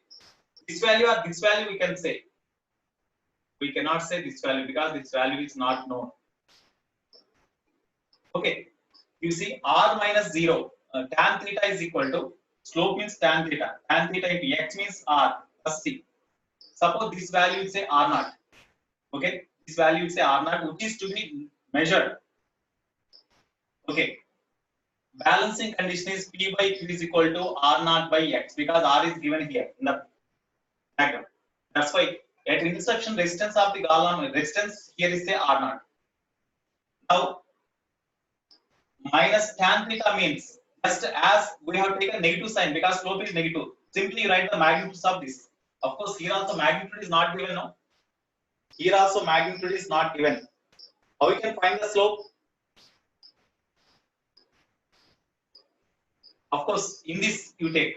This value or this value we can say. We cannot say this value because this value is not known. Okay. You see r minus 0 tan theta is equal to slope means tan theta. Tan theta into x means r plus c. Suppose this value is say r naught. Okay. This value is say r naught which is to be measured. Okay. Balancing condition is P by Q is equal to R naught by X because R is given here in the diagram. That's why at intersection resistance of the Gallamator resistance here is say R naught. Now minus tan theta means just as we have taken negative sign because slope is negative. Simply write the magnitude of this. Of course, here also magnitude is not given now. Here also magnitude is not given. How we can find the slope? Of course, in this you take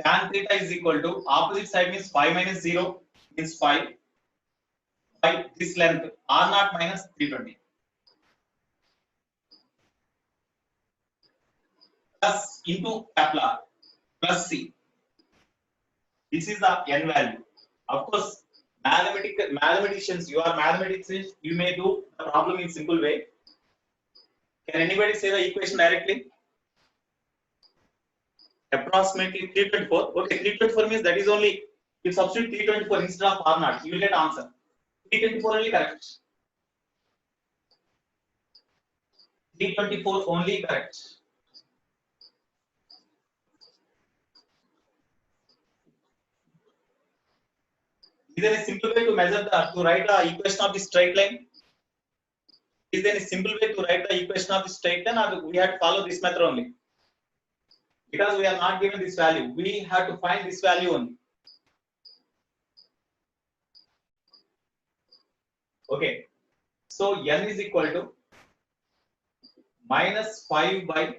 tan theta is equal to opposite side means 5 minus 0 means 5 by this length r naught minus 320 plus into Kepler plus c. This is the n value. Of course, mathematicians, you are mathematicians, you may do the problem in simple way. Can anybody say the equation directly? Approximately 324. Okay, 324 means that is only, if substitute 324 instead of r naught, you will get answer. 324 only correct. 324 only correct. Is there a simple way to measure to write the equation of the straight line? Is there a simple way to write the equation of the straight line, or we have to follow this method only? Because we are not given this value, we have to find this value only. Okay, so n is equal to minus 5 by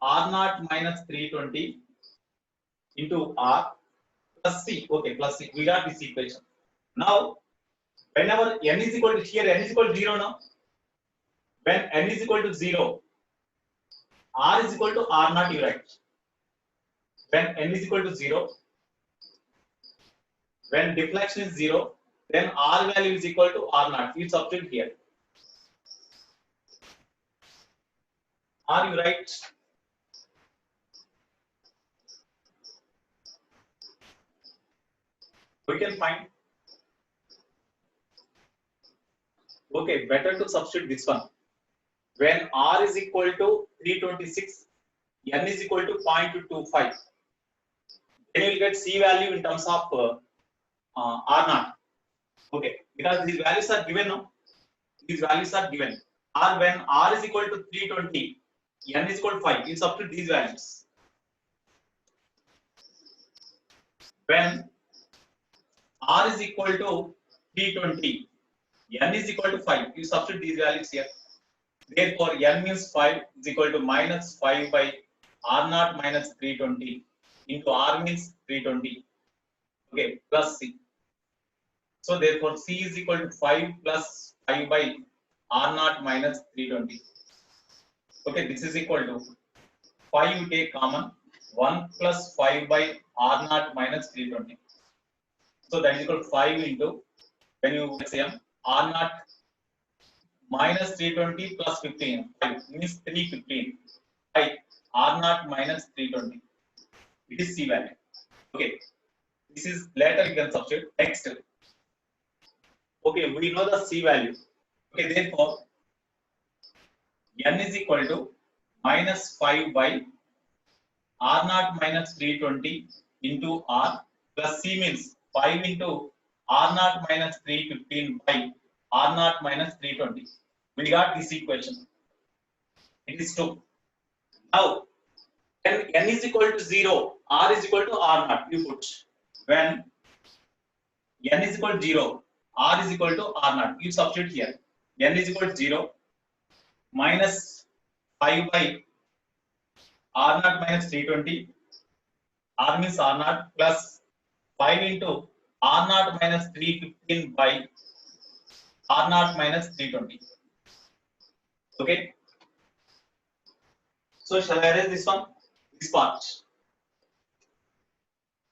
r naught minus 320 into r plus c. Okay, plus c. We got this equation. Now, whenever n is equal to, here n is equal to 0 now. When n is equal to 0, r is equal to r naught, you write. When n is equal to 0, when deflection is 0, then r value is equal to r naught. You substitute here. R you write. We can find. Okay, better to substitute this one. When r is equal to 326, n is equal to 0.25. Then you will get c value in terms of r naught. Okay, because these values are given now. These values are given. R when r is equal to 320, n is equal to 5. You substitute these values. When r is equal to 320, n is equal to 5. You substitute these values here. Therefore, n means 5 is equal to minus 5 by r naught minus 320 into r means 320. Okay, plus c. So therefore, c is equal to 5 plus 5 by r naught minus 320. Okay, this is equal to 5 you take common, 1 plus 5 by r naught minus 320. So that is equal to 5 into, when you say r naught minus 320 plus 15, 5 means 315 by r naught minus 320. It is c value. Okay, this is later you can substitute. Next, okay, we know the c value. Okay, therefore, n is equal to minus 5 by r naught minus 320 into r plus c means 5 into r naught minus 315 by r naught minus 320. We got this equation. It is 2. Now, when n is equal to 0, r is equal to r naught. You put. When n is equal to 0, r is equal to r naught. You substitute here. N is equal to 0 minus 5 by r naught minus 320. R means r naught plus 5 into r naught minus 315 by r naught minus 320. Okay. So shall I erase this one? This part.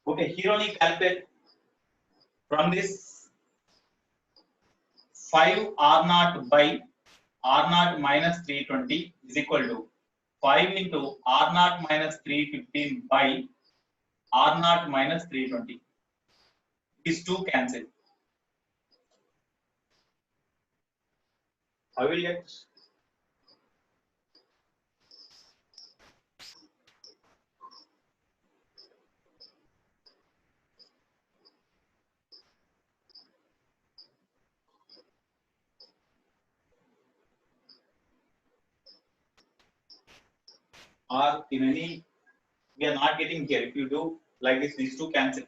Okay, here only calculate from this 5 r naught by r naught minus 320 is equal to 5 into r naught minus 315 by r naught minus 320. These two cancel. I will get or in any, we are not getting here. If you do like this, these two cancel.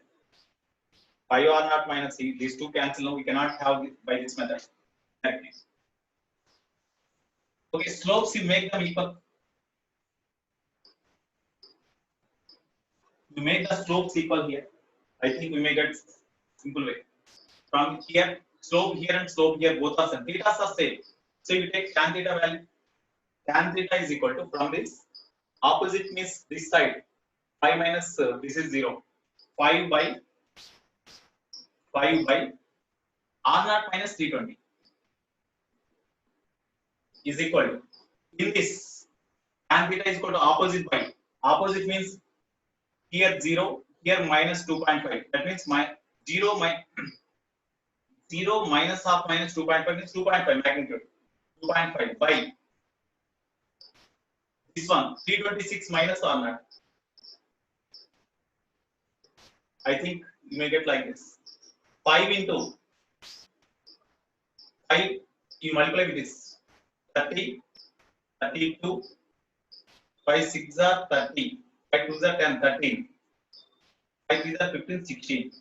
5 r naught minus c, these two cancel. No, we cannot have this by this method. Okay, slopes you make them equal. You make the slopes equal here. I think we make it simple way. From here, slope here and slope here both are same. Theta are same. So you take tan theta value. Tan theta is equal to, from this opposite means this side 5 minus this is 0. 5 by r naught minus 320 is equal to, in this tan theta is equal to opposite by. Opposite means here 0, here minus 2.5. That means my 0 minus half minus 2.5 means 2.5 magnitude. 2.5 by this one 326 minus r naught. I think you may get like this. 5 into 5, you multiply with this 30, 32, 5 6 are 30, 5 2 are 10, 13, 5 3 are 15, 16,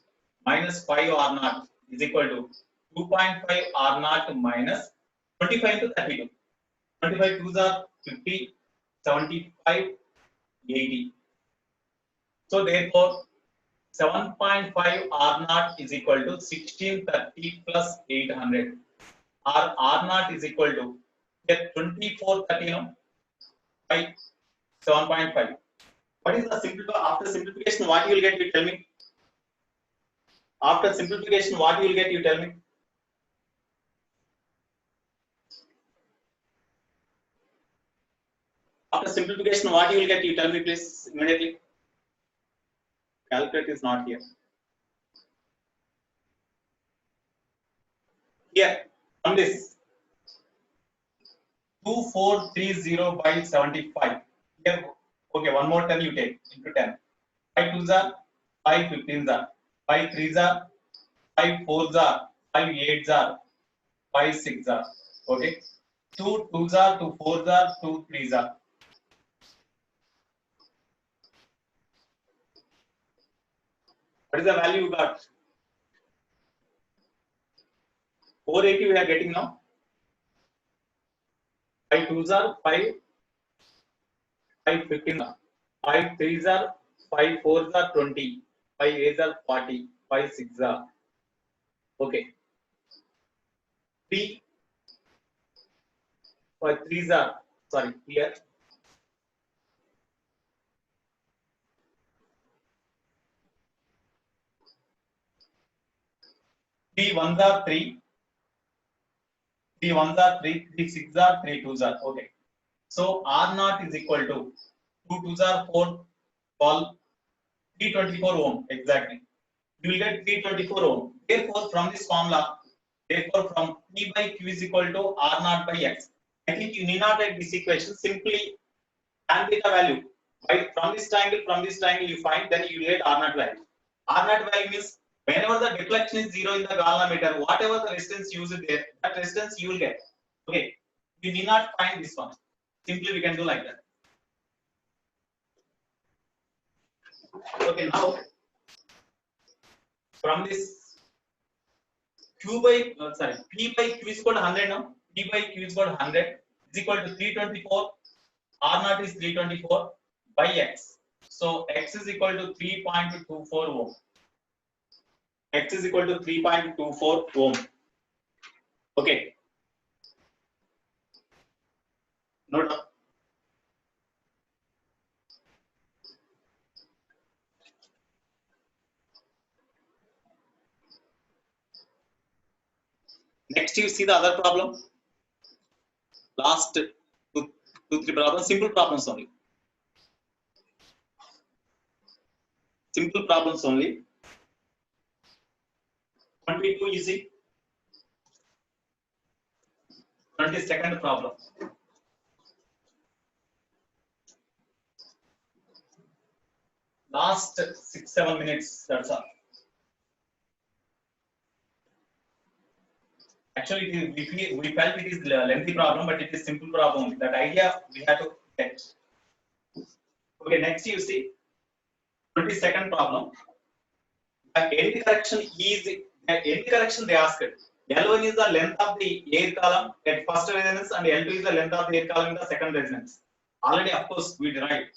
minus 5 r naught is equal to 2.5 r naught minus 25 into 32. 25 2s are 50, 75, 80. So therefore 7.5 r naught is equal to 1630 plus 800. R naught is equal to 2430 no, by 7.5. What is the simple after simplification? What you will get? You tell me. After simplification, what you will get? You tell me. After simplification, what you will get? You tell me, please, immediately. Calculate is not here. Here, from this 2430 by 75. Here, okay, one more 10 you take into 10. 5 2s are 5 15s are 5 3s are 5 4s are 5 8s are 5 6s are. Okay, 2 2s are 2 4s are 2 3s are. What is the value you got? 480 we are getting now. 5 2s are 5, 5 15 are 5 3s are 5 4s are 20, 5 8s are 40, 5 6s are. Okay. 3 5 3s are, sorry, here. 3 1s are 3, 3 1s are 3, 3 6s are 3 2s are. Okay. So R naught is equal to 2 2s are 4, 12, 324 ohm exactly. You will get 324 ohm. Therefore, from this formula, therefore from P by Q is equal to R naught by X. I think you need not write this equation. Simply tan theta value. From this triangle you find, then you get R naught value. R naught value means whenever the deflection is 0 in the galvanometer, whatever the resistance used there, that resistance you will get. Okay. You need not find this one. Simply we can do like that. Okay, now from this P by Q is equal to 100 now. P by Q is equal to 100 is equal to 324. R naught is 324 by X. So X is equal to 3.24 ohm. X is equal to 3.24 ohm. Okay. Note down. Next, you see the other problem. Last two, 3 problems, simple problems only. Simple problems only. 22 easy. 22nd problem. Last 6-7 minutes, that's all. Actually, we felt it is a lengthy problem, but it is simple problem. That idea we have to get. Okay, next you see 22nd problem. The end correction they asked. L1 is the length of the air column at first resonance and L2 is the length of the air column in the second resonance. Already, of course, we derived.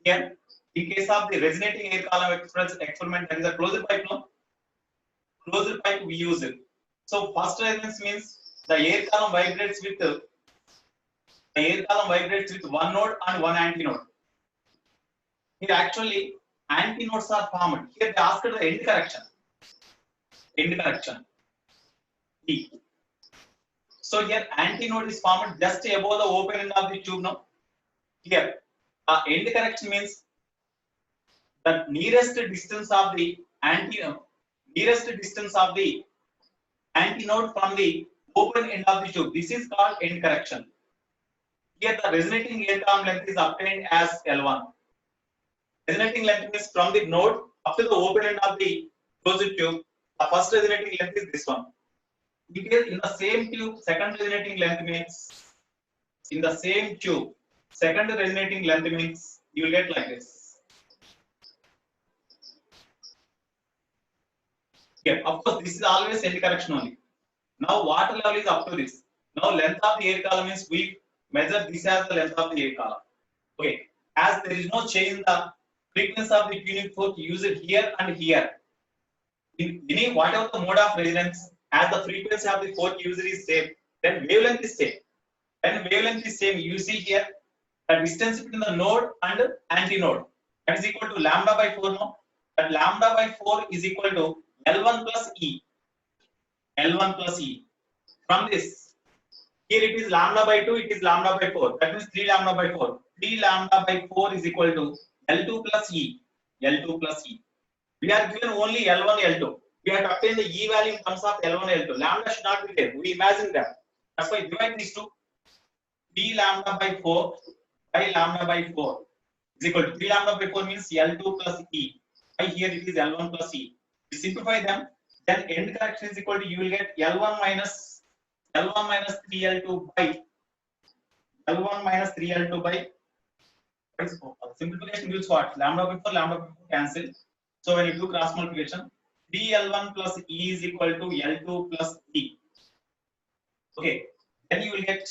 Here, in case of the resonating air column experiment, that is a closed pipe, no? Closed pipe we use it. So first resonance means the air column vibrates with one node and one antinode. Here actually antinodes are formed. Here they asked the end correction. End correction. E. So here antinode is formed just above the open end of the tube now. Here end correction means the nearest distance of the antinode from the open end of the tube. This is called end correction. Here the resonating air column length is obtained as L1. Resonating length is from the node up to the open end of the closed tube. The first resonating length is this one. Because in the same tube, second resonating length means in the same tube, second resonating length means you will get like this. Here, of course, this is always end correction only. Now water level is up to this. Now length of the air column is we measure this as the length of the air column. Okay, as there is no change in the frequency of the tuning fork used here and here. In any whatever the mode of resonance, as the frequency of the fork used is same, then wavelength is same. When wavelength is same, you see here the distance between the node and antinode that is equal to lambda by 4. No, that lambda by 4 is equal to L1 plus E. L1 plus E. From this, here it is lambda by 2, it is lambda by 4. That means 3 lambda by 4. 3 lambda by 4 is equal to L2 plus E. L2 plus E. We are given only L1, L2. We have to obtain the E value in terms of L1, L2. Lambda should not be there. We imagine that. That's why divide these two. 3 lambda by 4 by lambda by 4 is equal to 3 lambda by 4 means L2 plus E. By here it is L1 plus E. We simplify them. Then end correction is equal to you will get L1 minus 3L2 by L1 minus 3L2 by simplification gives what? Lambda by 4 cancel. So when you do cross multiplication, 3L1 plus E is equal to L2 plus E. Okay, then you will get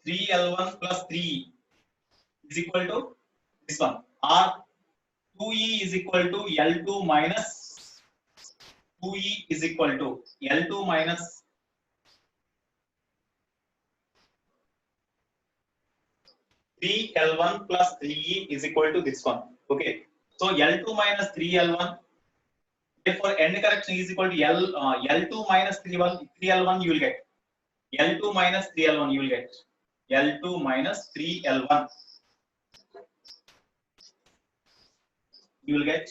3L1 plus 3E is equal to this one. Or 2E is equal to L2 minus 2E is equal to L2 minus 3L1 plus 3E is equal to this one. Okay. So L2 minus 3L1. Therefore, end correction is equal to L2 minus 3L1 you will get. L2 minus 3L1 you will get. L2 minus 3L1. You will get.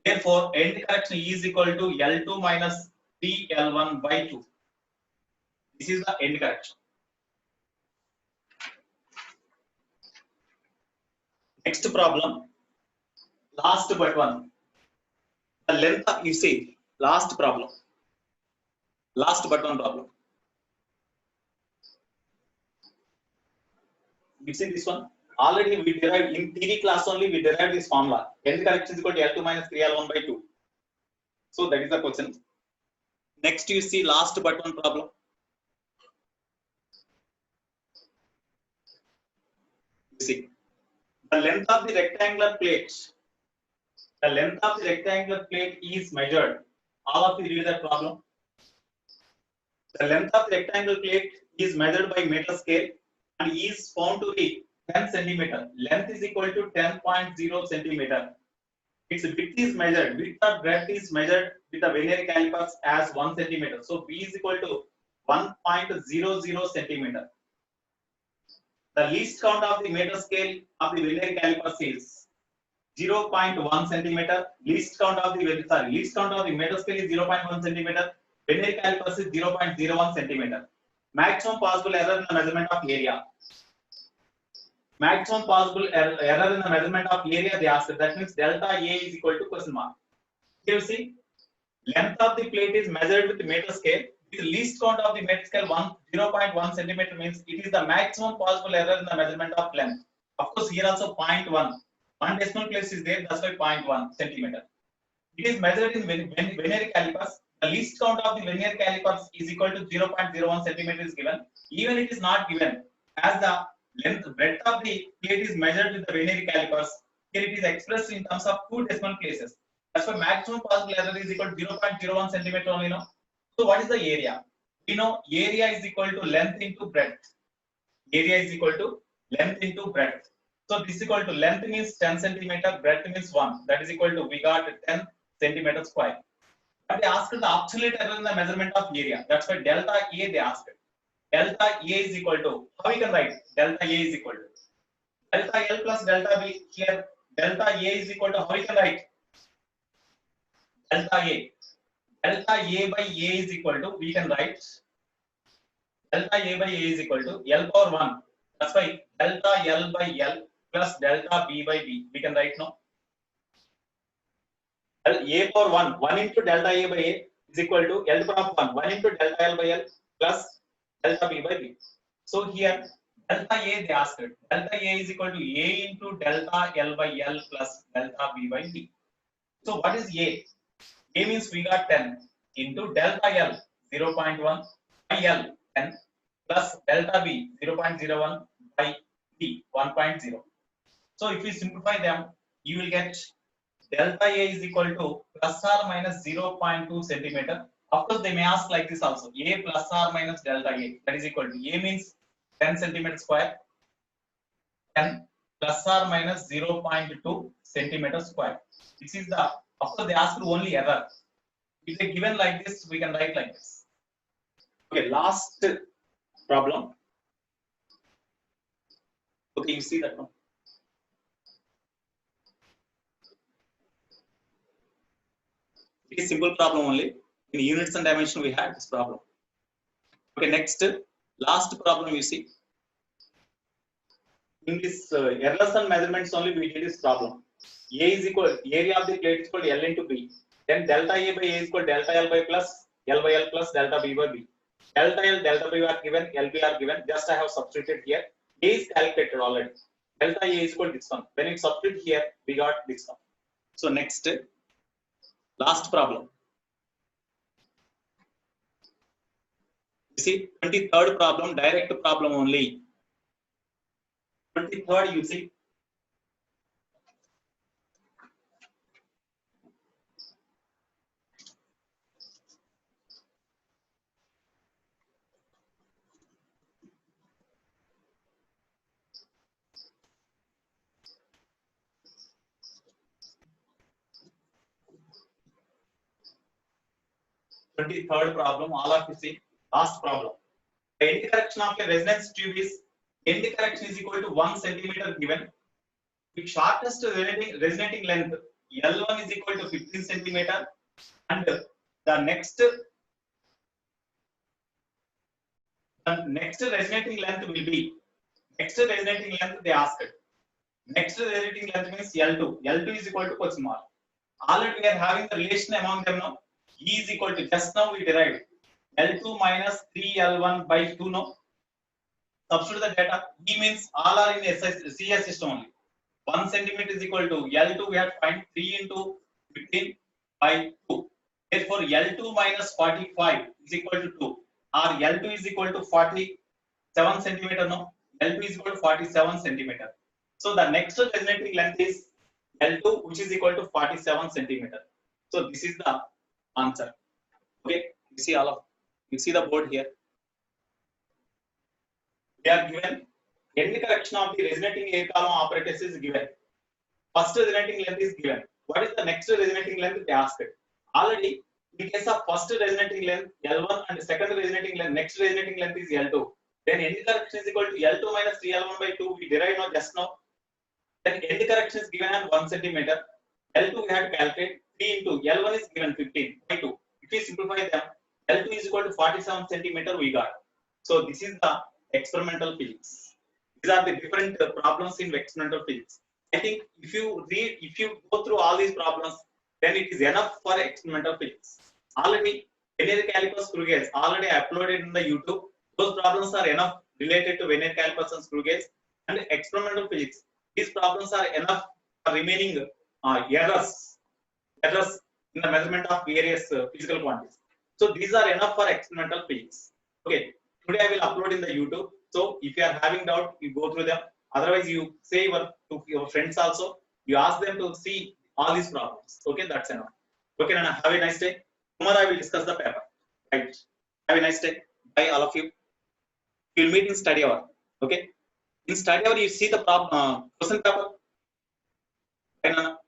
Therefore, end correction is equal to L2 minus 3L1 by 2. This is the end correction. Next problem, last but one. The length of, you see, last but one problem. You see this one? Already we derived in theory class only, we derived this formula. End correction is equal to L2 minus 3L1 by 2. So that is the question. Next you see last but one problem. You see. The length of the rectangular plate. The length of the rectangular plate is measured. All of you read that problem. The length of the rectangular plate is measured by meter scale and is found to be 10 centimeter. Length is equal to 10.0 centimeter. Its width is measured. Width of breadth is measured with the vernier calipers as 1 centimeter. So B is equal to 1.00 centimeter. The least count of the meter scale of the vernier calipers is 0.1 centimeter. Least count of the meter scale is 0.1 centimeter. Vernier calipers is 0.01 centimeter. Maximum possible error in the measurement of area. Maximum possible error in the measurement of area they asked. That means delta A is equal to question mark. Here you see, length of the plate is measured with meter scale. with least count of the met scale 0.1 centimeter means it is the maximum possible error in the measurement of length. Of course, here also 0.1. One decimal place is there, that's why 0.1 centimeter. It is measured in vernier calipers. The least count of the vernier calipers is equal to 0.01 centimeter is given. Even it is not given, as the breadth of the plate is measured with the vernier calipers. Here it is expressed in terms of 2 decimal places. That's why maximum possible error is equal to 0.01 centimeter only. No. So what is the area? We know area is equal to length into breadth. Area is equal to length into breadth. So this is equal to length means 10 centimeter, breadth means 1. That is equal to, we got 10 centimeter square. But they asked the absolute error in the measurement of area. That's why delta A they asked. Delta A is equal to, how we can write? Delta A is equal to delta L plus delta B. Here delta A is equal to, how we can write? Delta A. Delta A by A is equal to, we can write delta A by A is equal to L power 1. That's why delta L by L plus delta B by B. We can write now. A power 1. 1 into delta A by A is equal to L power of 1. 1 into delta L by L plus delta B by B. So here delta A they asked. Delta A is equal to A into delta L by L plus delta B by B. So what is A? A means we got 10 into delta L 0.1 by L 10 plus delta B 0.01 by B 1.0. So if we simplify them, you will get delta A is equal to plus or minus 0.2 centimeter. Of course, they may ask like this also. A plus or minus delta A, that is equal to A means 10 centimeter square, 10 plus or minus 0.2 centimeter square. This is the, of course, they asked only error. If they given like this, we can write like this. Okay, last problem. Okay, you see that one. It is simple problem only. In units and dimension, we had this problem. Okay, next, last problem you see. In this errors and measurements only, we did this problem. A is equal, area of the plate is equal to L into B. Then delta A by A is equal to delta L by L plus delta B by B. Delta L, delta B are given, LB are given. Just I have substituted here. A is calculated already. Delta A is equal to this one. When we substitute here, we got this one. So next, last problem. You see, 23rd problem, direct problem only. 23rd, you see. Third problem, all of you see. Last problem. The end correction of a resonance tube is end correction is equal to 1 centimeter given. With shortest resonating length L1 is equal to 15 centimeter, and the next resonating length will be they asked. Next resonating length means L2. L2 is equal to question mark. Already we are having the relation among them now. E is equal to, just now we derived L2 minus 3L1 by 2 no. Substitute the data. E means all are in CS system only. 1 centimeter is equal to L2, we have to find 3 into 15 by 2. Therefore, L2 minus 45 is equal to 2. Or L2 is equal to 47 centimeter no. L2 is equal to 47 centimeter. So the next resonating length is L2, which is equal to 47 centimeter. So this is the answer. Okay, you see you see the board here. They are given end correction of the resonating air column apparatus is given. First resonating length is given. What is the next resonating length? They asked it. Already, in case of first resonating length L1 and second resonating length, next resonating length is L2. Then end correction is equal to L2 minus 3L1 by 2. We derived now just now. Then end correction is given as 1 centimeter. L2 we have to calculate. 3 into L1 is given 15 by 2. If we simplify them, L2 is equal to 47 centimeter we got. So this is the experimental physics. These are the different problems in experimental physics. I think if you go through all these problems, then it is enough for experimental physics. Already Linear caliper screw gauge already uploaded in the YouTube. Those problems are enough related to linear calipers and screw gauge and experimental physics. These problems are enough for remaining errors in the measurement of various physical quantities. So these are enough for experimental physics. Okay, today I will upload in the YouTube. So if you are having doubt, you go through them. Otherwise, you say to your friends also. You ask them to see all these problems. Okay, that's enough. Okay, Nana, have a nice day. Tomorrow I will discuss the paper. Right. Have a nice day. Bye, all of you. We will meet in study hour. Okay. In study hour, you see the problem, question paper. Bye, Nana.